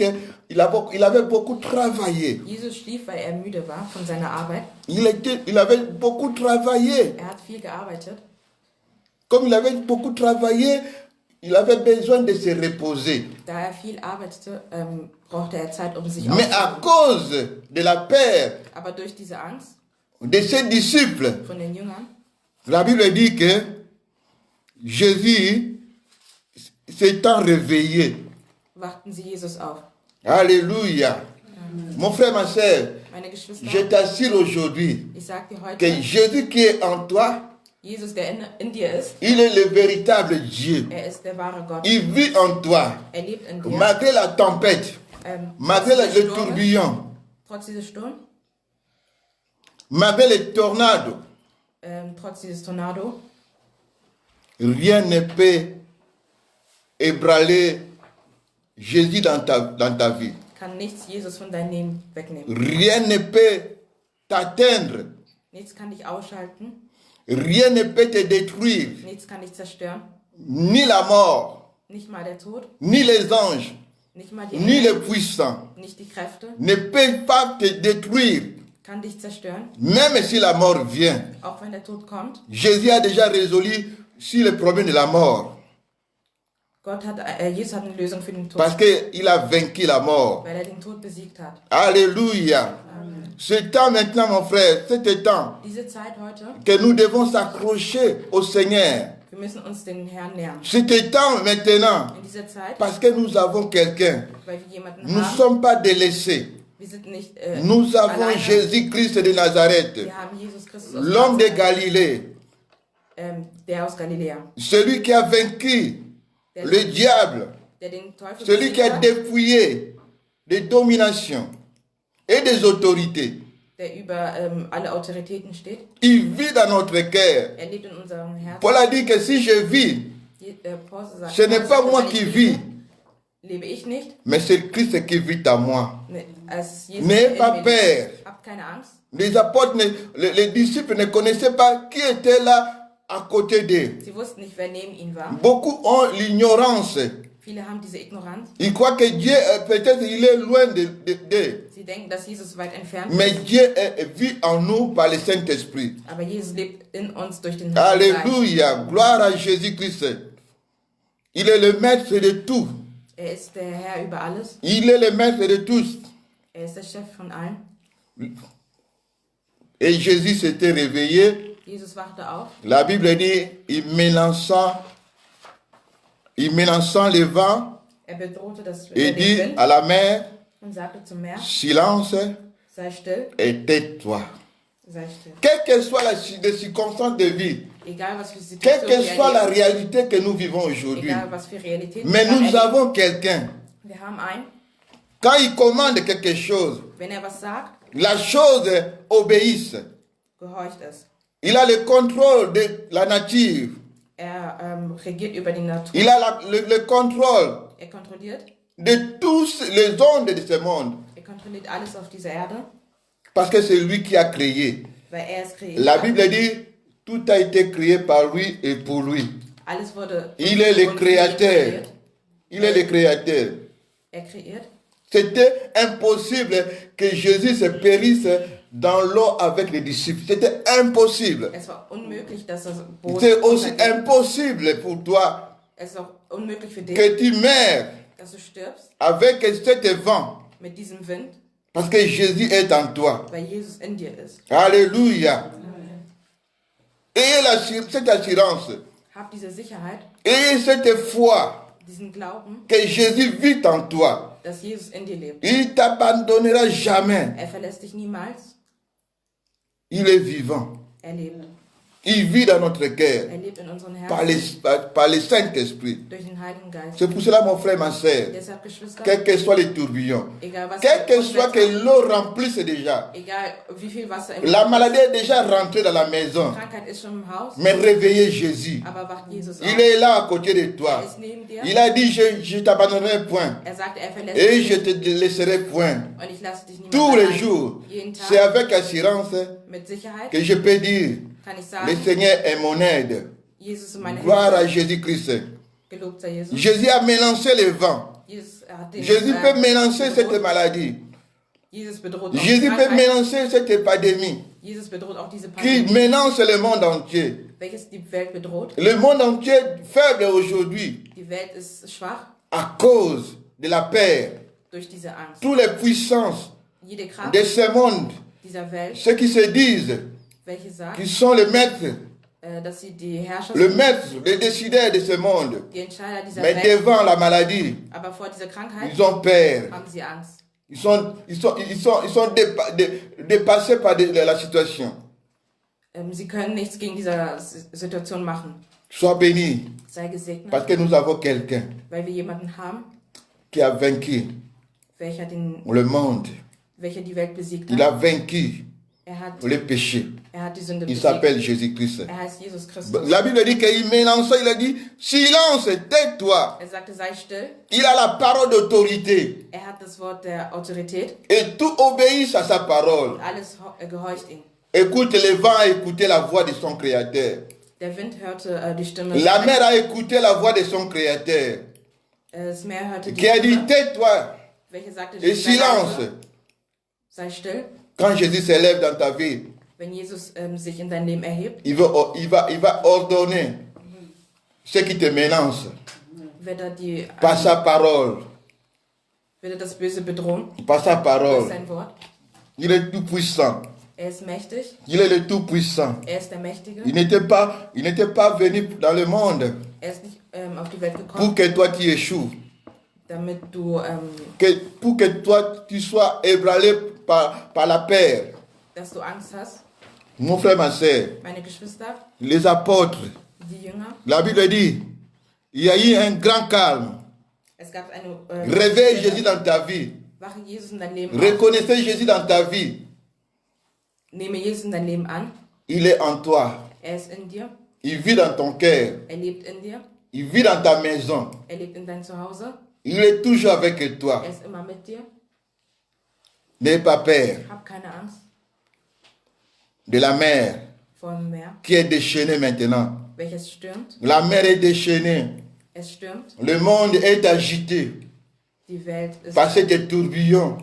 qu'il avait beaucoup travaillé. Jesus schlief, weil er müde war von seiner Arbeit. Il avait beaucoup travaillé. Er hat viel gearbeitet. Comme il avait beaucoup travaillé, il avait besoin de se reposer. Da er viel arbeitete, brauchte er Zeit, sich Mais à cause de la peur Aber durch diese Angst de ses disciples, von den Jüngern, la Bible dit que Jésus s'étant réveillé. wachten sie Jesus auf. Alléluia. Mon frère, ma soeur, Meine Geschwister, je t'assure aujourd'hui ich sage dir heute, que Jésus qui est en toi, Jesus, der in dir ist, il est le véritable Dieu. er ist der wahre Gott. Il vit en toi. Er lebt in dir. Malgré la tempête, malgré trotz dieses le Sturmes, tourbillon, trotz dieses Sturms, malgré les tornades, trotz dieses Tornado, rien ne peut ébranler Jésus dans ta vie. kann nichts Jesus von deinem Leben wegnehmen. Rien ne peut t'atteindre. Nichts kann dich ausschalten, Rien ne peut te détruire. nichts kann dich zerstören. Ni la mort, Nicht mal der Tod, ni les anges, nicht mal die ni les Engel, puissants nicht die Kräfte, ne peuvent pas te détruire. kann dich zerstören. Même si la mort vient. Auch wenn der Tod kommt, Jésus a déjà résolu sur le problème de la mort. Jesus hat eine Lösung für den Tod, Parce qu'il a vaincu la mort. weil er den Tod besiegt hat. Alléluia. Ce temps maintenant, mon frère, c'est temps Diese Zeit heute, que nous devons s'accrocher au Seigneur. wir müssen uns den Herrn nähern. C'est temps maintenant In dieser Zeit, parce que nous avons quelqu'un. weil wir jemanden Nous ne haben, sommes pas délaissés. wir sind nicht Nous avons alleine. Jésus-Christ de Nazareth, Wir haben Jesus Christus aus l'homme de Nazareth, Galilée, der aus Galiläa, celui qui a vaincu der, le diable, der den Teufel celui qui a besiegt hat, dépouillé des dominations et des autorités. der über alle Autoritäten steht. Il vit dans notre cœur. Er lebt in unserem Herzen. Paul a dit que si je vis, Paul sagt, ce n'est pas moi wenn qui ich vis, lebe ich nicht. mais c'est Christ qui vit en moi. Als Jesus N'ayez in pas mir peur. lebt. Habt keine Angst. Les apôtres, les disciples ne connaissaient pas qui était là à côté d'eux. Sie wussten nicht, wer neben ihnen war. Beaucoup ont l'ignorance. Viele haben diese Ignoranz. Ils croient que Dieu, peut-être, il est loin d'eux. Sie denken, dass Jesus weit entfernt Mais ist. Dieu vit en nous par le Saint-Esprit. Aber Jesus lebt in uns durch den Heiligen Geist. Alléluia. Gloire à Jésus-Christ. Il est le maître de tout. Er ist der Herr über alles. Il est le maître de tous. Er ist der Chef von allen. Et Jésus s'était réveillé. Jesus wachte auf. La Bible dit, il menaçant le vent Er bedrohte et den dit Wind à la mer, und sagte zum Meer, silence sei still, et tais-toi. sei still. Quelle que soit les circonstances de vie, Egal was für quelle Situationen que wir soit la erleben, réalité que nous vivons aujourd'hui, egal was für Realitäten mais wir nous erleben, avons quelqu'un. wir haben einen, Quand il commande quelque chose, wenn er was sagt, la chose obéisse. gehorcht es. Il a le contrôle de la nature. Er regiert über die Natur. Il a le contrôle Er kontrolliert. de tous les ondes de ce monde. Er kontrolliert alles auf dieser Erde, Parce que c'est lui qui a créé. weil er es kreiert La hat. Bible dit, tout a été créé par lui et pour lui. Alles wurde Il est le von ihm créateur. kreiert. Il est le créateur. Er kreiert. C'était impossible que Jésus se périsse dans l'eau avec les disciples. C'était impossible. Es war unmöglich, dass das Boot C'est aussi untergeht. impossible pour toi Es ist auch unmöglich für dich, que tu meurs dass du stirbst avec cet vent. mit diesem Wind, Parce que Jésus est en toi. weil Jesus in dir ist. Alléluia. Ayez cette assurance. Hab diese Sicherheit, Ayez cette foi diesen Glauben, que Jésus vit en toi. dass Jesus in dir lebt. Il t'abandonnera jamais. Er verlässt dich niemals. Il est vivant. Er lebt. Il vit dans notre cœur Er lebt in unseren par Herzen le Saint-Esprit. durch den Heiligen Geist. C'est pour cela, mon frère, ma soeur, Deshalb, Geschwister, quels que soient les tourbillons, egal was quel que für soit que Unwetter, l'eau remplisse déjà, egal wie viel Wasser im la maladie est déjà rentrée dans la maison, Krankheit ist schon im Haus, mais réveillez Jésus. aber wacht Jesus auf. Il est là à côté de toi. Er ist neben dir. Il a dit, je ne t'abandonnerai point Er sagt, er verlässt et dich je nicht te laisserai point. und ich lasse dich niemals Tous les allein. jours, Jeden c'est Tag, avec assurance mit Sicherheit, que je peux dire, kann ich le sagen, Seigneur est mon aide. Jesus ist meine Gloire à Hilfe. Jésus-Christ. Gelobt sei Jesus. Jésus a mélangé le vent. Jesus hat den Jésus peut mélanger cette bedroht. maladie. Jesus bedroht auch die Jésus peut Krankheit. mélanger cette épidémie Jesus bedroht auch diese qui Pandemie, mélange le monde entier. welches die Welt bedroht. Le monde entier est faible aujourd'hui Die Welt ist schwach à cause de la peur. durch diese Angst. Toutes les puissances Jede Kraft de ce monde, dieser Welt, ceux qui se disent welche sagt, qu'ils sont les maîtres, dass sie die Herrscher le sind, maître, les décideurs de ce monde, die Entscheider dieser mais Welt, devant la maladie, aber vor dieser Krankheit ils ont peur. haben sie Angst. Ils sont dépassés par la situation. Sie können nichts gegen diese Situation machen. Sois béni, Sei gesegnet, parce que nous avons quelqu'un weil wir jemanden haben, qui a vaincu welcher le monde. die Welt besiegt Il a hat. vaincu Er hat le péché. die Sünde Il besiegt. s'appelle Jésus-Christ. Er heißt Jesus Christus. La Bible dit qu'il mélançait, il a dit, silence, tais-toi. Er sagte, sei still. Il a la parole d'autorité. Er hat das Wort der Autorität. Et tout obéit à sa parole. Alles gehorcht ihm. Écoute le vent, a écouté la voix de son Créateur. Der Wind hörte die Stimme. La mer a écouté la voix de son Créateur. Das Meer hörte die Qui a dit, Stimme, tais-toi. welche sagte, Et silence. sei still. Quand Jésus s'élève dans ta vie, Wenn Jesus sich in dein Leben erhebt, il va ordonner ce qui te menace wird er par sa parole. wird er das Böse bedrohen. Par sa Das ist parole. sein Wort. Il est tout puissant. Er ist mächtig. Il est le tout puissant. Er ist der Mächtige. Il n'était pas venu dans le monde Er ist nicht auf die Welt pour gekommen, que toi tu échoues. damit du, Pour que toi tu sois ébranlé par la peur. dass du Angst hast. Mon frère, ma soeur, Meine Geschwister, les apôtres, die Jünger, la Bible dit, il y a eu un grand calme. es gab eine Réveille Jésus dans ta vie. Wache Jesus in dein Leben auf. Reconnaissez Jésus dans ta vie. Nehme Jesus in dein Leben an. Il est en toi. Er ist in dir. Il vit dans ton cœur. Er lebt in dir. Il vit dans ta maison. Er lebt in dein Zuhause. Il est toujours avec toi. Er ist immer mit dir. N'aie pas peur Hab keine Angst de la mer vor dem Meer, qui est déchaînée maintenant. welches stürmt. La mer est déchaînée. Es stürmt. Le monde est agité Die Welt ist par ces tourbillons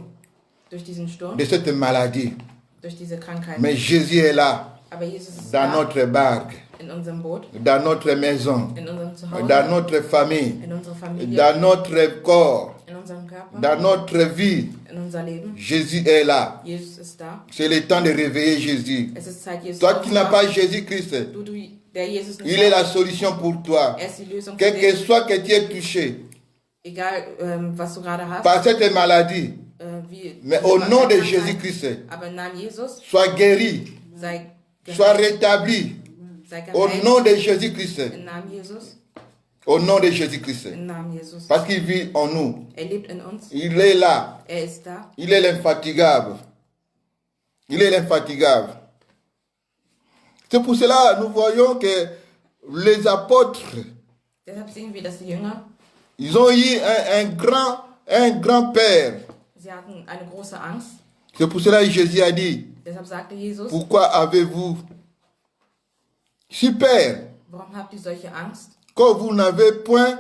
durch diesen Sturm, de cette maladie. durch diese Krankheit. Mais Jésus est là, Aber Jesus ist dans da, notre barque, in unserem Boot, dans notre maison, in unserem Zuhause, dans notre famille, in unserer Familie, dans notre corps, in unserem Körper, dans notre vie. in unser Leben. Jésus est là. Jesus ist da. C'est le temps de réveiller Jésus. Es ist Zeit, Jesus Toi qui n'as pas aufzuwachen. Jésus-Christ, Der Jesus nicht il est la hat, solution pour toi. er ist die Lösung für Quel que dich. soit que tu es touché Egal, was du gerade hast, par cette maladie, wie mais diese au nom de Krankheit, Jésus-Christ, aber im Namen Jesus, sois guéri, sei sois geheilt, rétabli. sei Au geheilt, nom de Jésus-Christ. im Namen Jesus, Au nom de Jésus-Christ. im Namen Jesus. Parce qu'il vit en nous. Er lebt in uns, Il est là. er ist da, Il est l'infatigable. Il est l'infatigable. C'est pour cela nous voyons que les apôtres, deshalb sehen wir, dass die Jünger, ils ont eu un grand père. sie hatten eine große Angst, C'est pour cela que Jésus a dit, deshalb sagte Jesus, pourquoi avez-vous si peur warum habt ihr solche Angst? que vous n'avez point,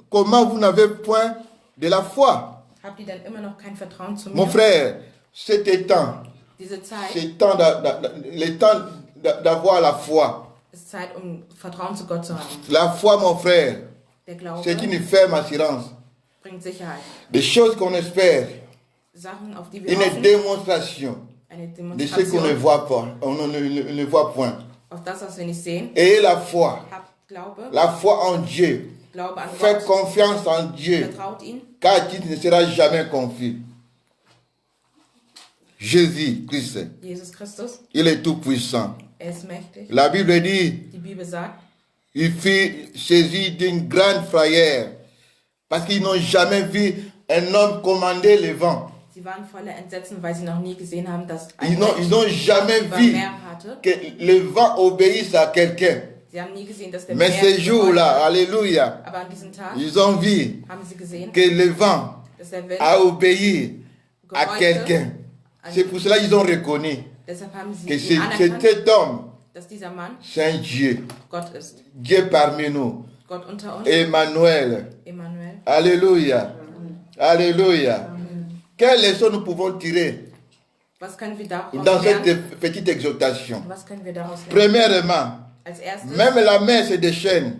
comment vous n'avez point de la foi? Habt ihr denn immer noch kein Vertrauen zu Mon mir? frère, c'était temps. Diese Zeit C'est temps le temps d'avoir la foi. ist Zeit, Vertrauen zu Gott zu haben. La foi, mon frère, Der Glaube c'est une ferme assurance. bringt Sicherheit. Des choses qu'on espère. Sachen, auf die wir Une hoffen, démonstration eine de ce qu'on ne Demonstration voit pas. On ne voit point. auf das, was wir nicht sehen. Et la foi. Habt Glaube, La foi en Dieu. Glaube an Faites Gott, confiance en Dieu. vertraut ihn, Car tu ne seras jamais confus. Jésus Christ, Jesus Christus, il est tout puissant. Er ist mächtig. La Bible dit, Die Bibel sagt, il fit saisir d'une grande frayeur, parce qu'ils n'ont jamais vu un homme commander le vent. sie waren voller Entsetzen, weil sie noch nie gesehen haben, dass ein Ils n'ont Mensch jamais über vu Meer hatte. que le vent obéisse à quelqu'un. Sie haben nie gesehen, dass der Mais Meer ces jours-là, gehorcht. alléluia, Aber an diesem Tag ils ont vu haben sie gesehen, que le vent dass der Wind a obéi à gehorchte. quelqu'un. C'est pour cela qu'ils ont reconnu Deshalb haben sie que ihn anerkannt, cet homme, dass dieser Mann c'est un Dieu. Gott ist. Dieu parmi nous. Gott unter uns, Emmanuel. Emmanuel. Alléluia. Alléluia. Quelle leçon nous pouvons tirer Was können wir daraus dans lernen? cette petite exhortation? Was können wir daraus lernen? Premièrement, Als erstes, même la mer se déchaîne.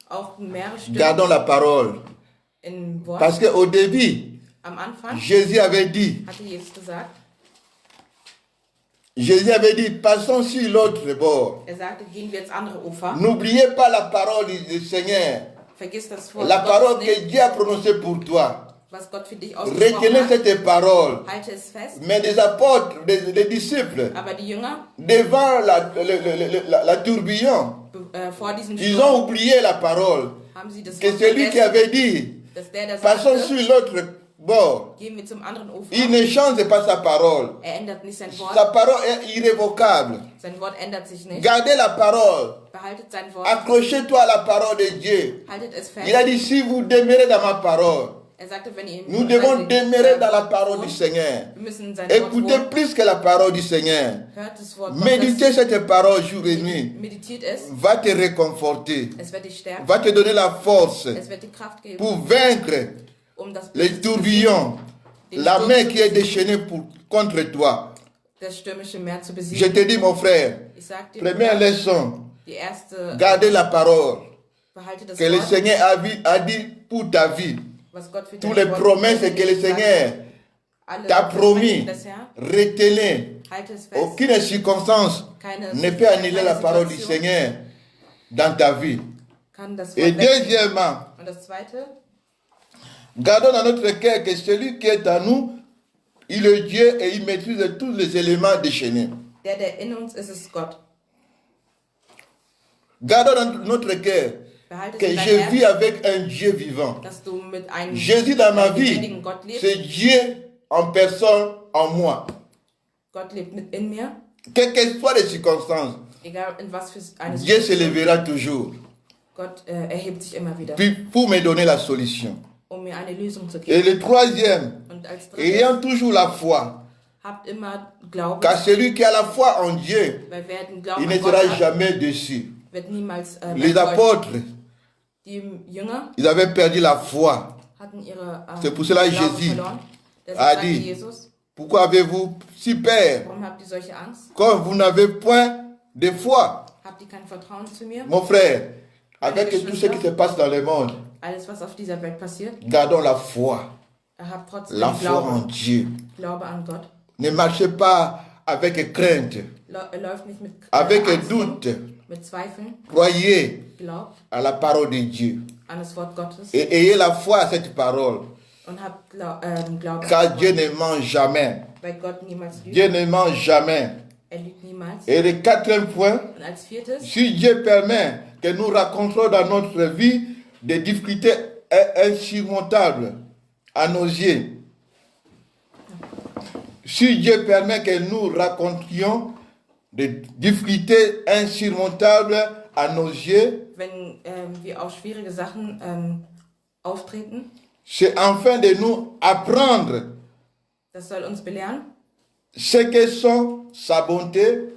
auch Meere Gardons stimmen la parole. in Wort. Parce qu'au début, Am Anfang Jésus avait dit, hatte Jesus gesagt, passons sur l'autre bord. er sagte, gehen wir ins andere Ufer. N'oubliez pas la parole du Seigneur. Vergiss das Wort La parole Gottes que nicht, Dieu a prononcée pour toi. was Gott für dich ausgesprochen Retenez hat. cette parole. Halte es fest. Mais des apôtres, des disciples, Aber die Jünger, devant la tourbillon, vor diesem ils Sturm, ont oublié la parole. haben sie das Que Wort celui qui vergessen, avait dit, dass der passons sagte, sur l'autre bord, gehen wir zum anderen Ufer. il ne change pas sa parole. Er ändert nicht sein Wort. Sa parole est irrévocable. Sein Wort ändert sich nicht. Gardez la parole. Behaltet sein Wort. Accrochez-toi à la parole de Dieu. Haltet es Il a fest. dit, si vous demeurez dans ma parole, Er sagte, wenn ihr nous devons demeurer dans la parole Wort, du Seigneur. wir müssen sein Wort Écoutez wohnen. plus que la parole du Seigneur. Hört das Wort Méditez Gottes. cette parole jour et nuit. Meditiert es. Va te réconforter. Es wird dich stärken. Va te donner la force Es wird dir Kraft geben, pour vaincre um das les Böse zu tourbillons, besiegen, la main qui est déchaînée contre toi. das stürmische Meer zu Je besiegen. te dis, mon frère, Ich sag dir, première leçon, die erste, gardez la parole behalte das que le Wort, Seigneur a dit pour ta vie. was Gott für Toutes dein les Wort promesses que le gesagt hat. Seigneur Alle t'a promis, Versprechen des Herrn, retenez. halte es fest. Aucune circonstance Keine, ne peut annuler la keine parole du Situation Seigneur dans ta vie. kann das Et Wort wegnehmen. deuxièmement, Und das zweite, gardons dans notre cœur que celui qui est à nous, il est Dieu et il maîtrise tous les éléments déchaînés. der in uns ist, ist Gott. Gardons dans notre cœur Behalte es que in deinem je Herzen, vis avec un Dieu vivant. dass du mit einem Jésus dans ma vie, lebendigen Gott lebst. c'est Dieu en personne en moi. Gott lebt mit in mir, Quelles que soient les circonstances, egal in was für eine Dieu se Situation. lèvera toujours Gott erhebt sich immer wieder, puis pour me donner la solution. um mir eine Lösung zu Et geben. le troisième, Und als drittes, ayant toujours la foi, habt immer Glauben, car celui qui a la foi en Dieu, weil wer den il Glauben ne an Gott sera hat, jamais déçu. wird niemals Les enttäuscht. apôtres, Die Jünger ils avaient perdu la foi. hatten ihre C'est pour cela que Glauben Jésus verloren. Deshalb a sagte dit, Jesus, pourquoi avez-vous si peur warum habt ihr solche Angst? quand vous n'avez point de foi? Habt ihr kein Vertrauen zu mir? Mon frère, avec tout ce qui se passe dans le monde, Alles, was auf dieser Welt passiert, gardons la foi. habt trotzdem La foi en Glauben. Dieu. Glaube an Gott. Ne marchez pas avec crainte, Läuft nicht mit avec Angst rum, doute. mit Zweifeln. Croyez Glaubt à la parole de Dieu an das Wort Gottes et ayez la foi à cette parole, und habt Glauben car an Dieu Gott, ne ment jamais. weil Gott niemals lügt. Dieu ne ment jamais. Er lügt niemals. Et le quatrième point, Und als viertes, si Dieu permet que nous rencontrons dans notre vie des difficultés insurmontables à nos yeux, si Dieu permet que nous rencontrions des difficultés insurmontables à nos yeux, wenn wir auf schwierige Sachen auftreten, c'est afin de nous apprendre das soll uns belehren, ce que sont sa bonté,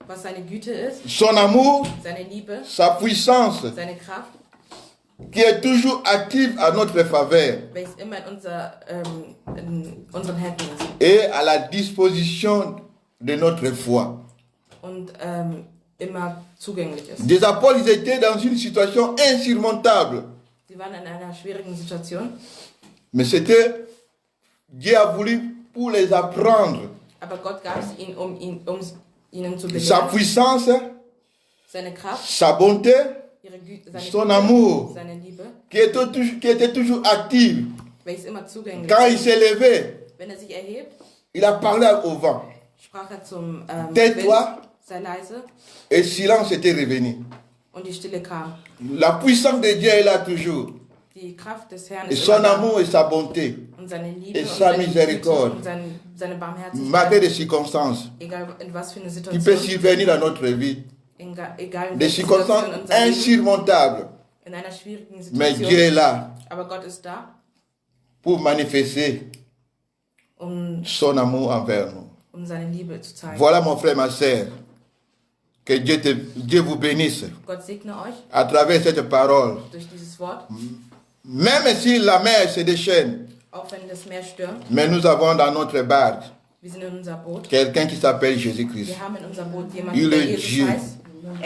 was seine Güte ist, son amour, seine Liebe, sa puissance, seine Kraft, qui est toujours active à notre faveur welches immer in unseren Händen ist et à la disposition de notre foi. und immer zugänglich ist. Des apôtres, ils étaient dans une situation insurmontable. Sie waren in einer schwierigen Situation, Mais c'était, Dieu a voulu pour les apprendre aber Gott gab es ihnen, um ihnen zu sa belehren, puissance, seine Kraft, sa bonté, ihre Güte, seine, son amour, seine Liebe, qui était toujours active. welches immer zugänglich Quand il ist. s'est levé, Wenn er sich erhebt, il a parlé au vent. sprach er zum Wind, Tais-toi, sei leise. Et silence était revenu. Und die Stille kam. La puissance de Dieu est là toujours. Die Kraft des Herrn Et ist son immer da. amour et sa bonté, Und seine Liebe et und sa seine miséricorde, Güte und seine malgré Barmherzigkeit, des circonstances egal in was für eine qui peuvent Situation, survenir dans notre vie, egal in des welcher Situation circonstances in unserem Leben, insurmontables. in einer schwierigen Mais Dieu Situation, est là aber Gott ist da, pour manifester son amour envers nous. seine Liebe zu zeigen. Voilà mon frère, ma sœur. Que Dieu vous bénisse Gott segne euch à travers cette parole. durch dieses Wort, Même si la mer se déchaîne, auch wenn das Meer stürmt. mais nous avons dans notre barque Wir sind in unser Boot. quelqu'un qui s'appelle Jésus-Christ. Wir haben in unser Boot jemanden, Il der est Jesus Dieu. heißt.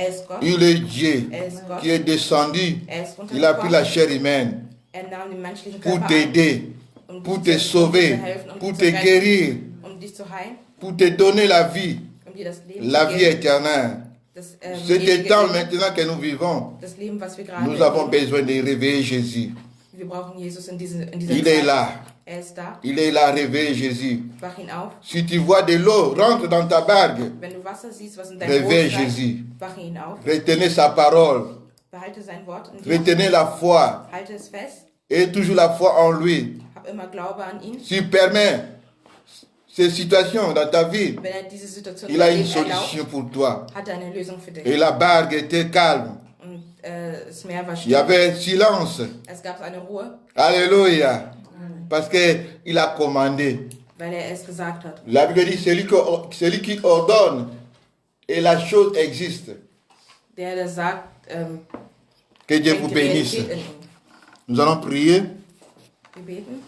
Ist Gott. Il est Dieu Ist Gott. qui est descendu. Ist Il a pris la runtergekommen. chair humaine Nahm den menschlichen pour Körper t'aider, an, pour dir te zu sauver, helfen, pour dir te zu retten, guérir, dich zu heilen, pour te donner la vie, dir das Leben la zu vie geben. éternelle. Das, Cet ewige temps Leben, maintenant que nous vivons, das Leben, was wir gerade nous avons leben. besoin de réveiller Jésus. Wir brauchen Jesus in dieser Il Zeit. est là. Ist da. Il est là, réveille Jésus. Wach ihn auf. Si tu vois de l'eau, rentre dans ta barque. Wenn du Wasser siehst, was in deinem Boot Réveille steigt, Jésus. wache ihn auf. Retenez sa parole. Behalte sein Wort in dir. Retenez la foi. Halte es fest. Et toujours la foi en lui. Hab immer Glaube an ihn. S'il permet ces situations dans ta vie, Wenn diese Situation il a une Leben erlaubt, solution pour toi. hat er eine Lösung für dich. Et la barque était calme. Und das Meer war Il y still. avait silence. Es gab eine Ruhe, Alléluia. Parce qu'il a commandé. weil er es gesagt hat. La Bible dit, celui qui ordonne et la chose existe. Der sagt, Que Dieu bringt vous die bénisse. Realität in ihn. Nous allons prier, Wir beten.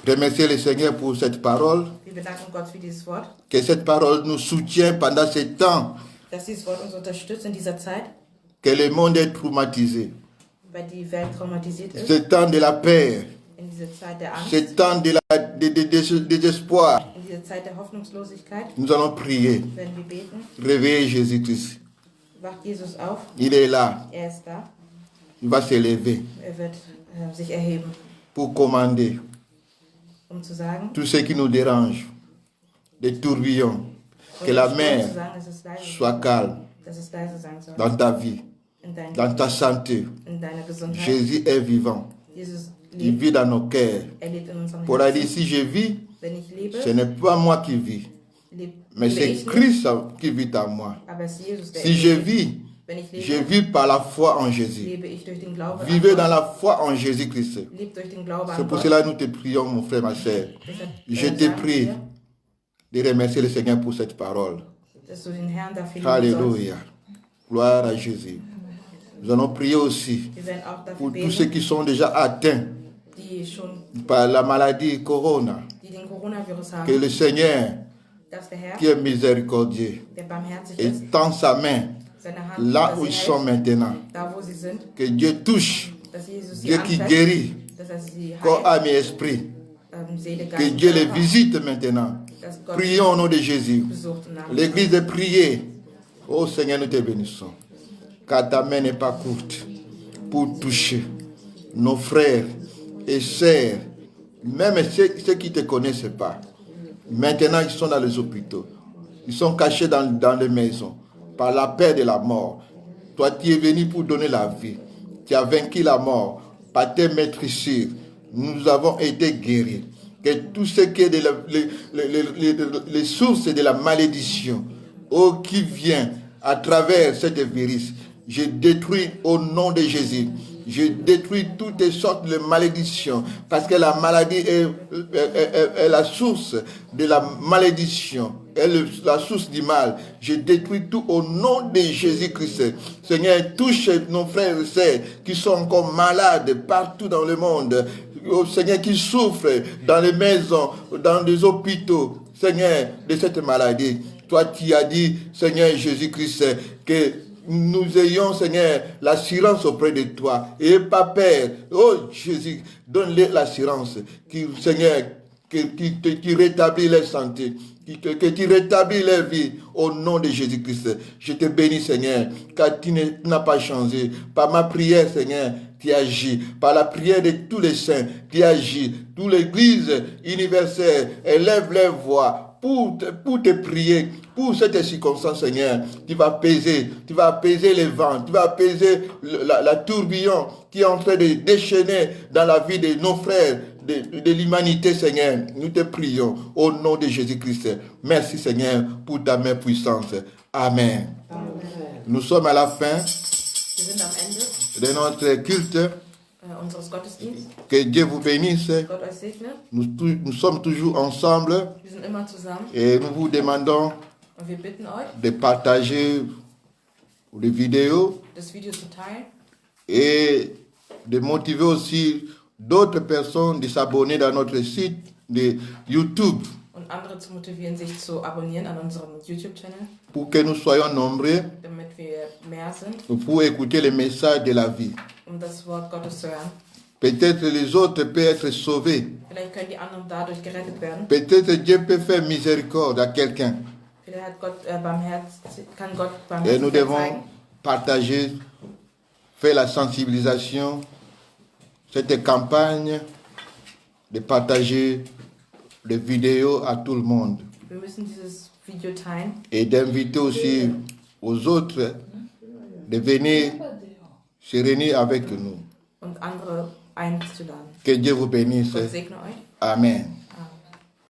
remercier le Seigneur pour cette parole. Wir bedanken Gott für dieses Wort, Que cette parole nous soutienne pendant ce temps dass dieses Wort uns unterstützt in dieser Zeit, que le monde est traumatisé. weil die Welt traumatisiert ist. Ce temps de la paix, In dieser Zeit der Angst, ce temps de désespoir. in dieser Zeit der Hoffnungslosigkeit Nous allons prier. werden wir beten. Réveillez Jésus-Christ. Wacht Jesus auf, Il est là. er ist da, Il va s'élever er wird sich erheben, pour commander zu sagen, tout ce qui nous dérange, des tourbillons. Que la mer zu sagen, dass es leise, soit calme dass es leise sein soll, dans ta vie, dans ta santé. in deiner Gesundheit. Jésus est vivant. Jesus Il lebt, vit dans nos cœurs. er lebt in unserem Pour dire, Herzen. si je vis, Wenn ich lebe, ce n'est pas moi qui vis, mais lebe c'est ich nicht, Christ qui vit en moi. aber es ist Jesus, der Si in je mir lebt. vis, Wenn ich je lebe, vis par la foi en Jésus. lebe ich durch den Glauben an Vivez Gott. dans la foi en Jésus-Christ. Lebe durch den Glauben C'est an pour Gott. cela que nous te prions, mon frère, ma soeur. Deshalb, Je te sagen prie wir, de remercier le Seigneur pour cette parole. dass du den Herrn dafür loben sollst. Alléluia. Gloire à Jésus. Nous allons prier aussi Wir werden auch dafür pour tous ceux beten, qui sont déjà atteints die schon par la maladie Corona. die den Coronavirus Que haben, le Seigneur, dass der Herr, qui est miséricordieux, der barmherzig ist, étend sa main seine Hand là über où sie ils sont hält, maintenant. da wo sie sind, Que Dieu touche, dass Jesus sie Dieu qui anfasst, guérit dass er sie corps, heilt, âme et esprit. Seele, Que Geist, Dieu les Körper, visite maintenant. dass Gott Prions au nom de Jésus. besucht im Namen L'église est priée. Oh Seigneur, nous te bénissons. Car ta main n'est pas courte pour toucher nos frères et sœurs, même ceux qui ne te connaissent pas. Maintenant, ils sont dans les hôpitaux. Ils sont cachés dans les maisons par la peur de la mort. Toi, tu es venu pour donner la vie. Tu as vaincu la mort par tes maîtrisures. Nous avons été guéris. Que tout ce qui est les sources de la malédiction, oh, qui vient à travers cette virus, je détruis au nom de Jésus. Je détruis toutes les sortes de malédictions parce que la maladie est la source de la malédiction, est la source du mal. Je détruis tout au nom de Jésus-Christ. Seigneur, touche nos frères et sœurs qui sont encore malades partout dans le monde. Oh, Seigneur, qui souffrent dans les maisons, dans les hôpitaux, Seigneur, de cette maladie. Toi, tu as dit, Seigneur Jésus-Christ, que nous ayons, Seigneur, l'assurance auprès de toi. Et pas peur. Oh Jésus, donne-les l'assurance. Seigneur, que tu rétablis leur santé, que tu rétablis leur vie au nom de Jésus-Christ. Je te bénis, Seigneur, car tu n'as pas changé. Par ma prière, Seigneur, tu agis. Par la prière de tous les saints, tu agis. Toute l'Église universelle élève leur voix pour te prier, pour cette circonstance, Seigneur. Tu vas apaiser les vents, tu vas apaiser la tourbillon qui est en train de déchaîner dans la vie de nos frères, de l'humanité, Seigneur. Nous te prions au nom de Jésus-Christ. Merci, Seigneur, pour ta main puissante. Amen. Amen. Nous sommes à la fin Wir sind am Ende de notre culte. unseres Gottesdienstes. Que Dieu vous bénisse. Gott euch segne. Nous sommes toujours ensemble Wir sind immer zusammen et nous vous demandons und wir bitten euch, de partager les vidéos das Video zu teilen et de motiver aussi d'autres personnes de s'abonner dans notre site de YouTube und andere zu motivieren, sich zu abonnieren an unserem YouTube-Channel, pour que nous soyons nombreux damit wir mehr sind, pour écouter les messages de la vie. um das Wort Gottes zu hören. Peut-être les autres peuvent être sauvés. Vielleicht können die anderen dadurch gerettet werden. Peut-être Dieu peut faire miséricorde à quelqu'un. Vielleicht hat Gott, kann Gott Et nous Barmherzigkeit devons zeigen. partager, faire la sensibilisation, cette campagne de partager les vidéos à tout le monde Wir müssen dieses Video teilen et d'inviter aussi aux autres de venir se réunir avec nous. und andere einzuladen. Que Dieu vous bénisse. Gott segne euch. Amen.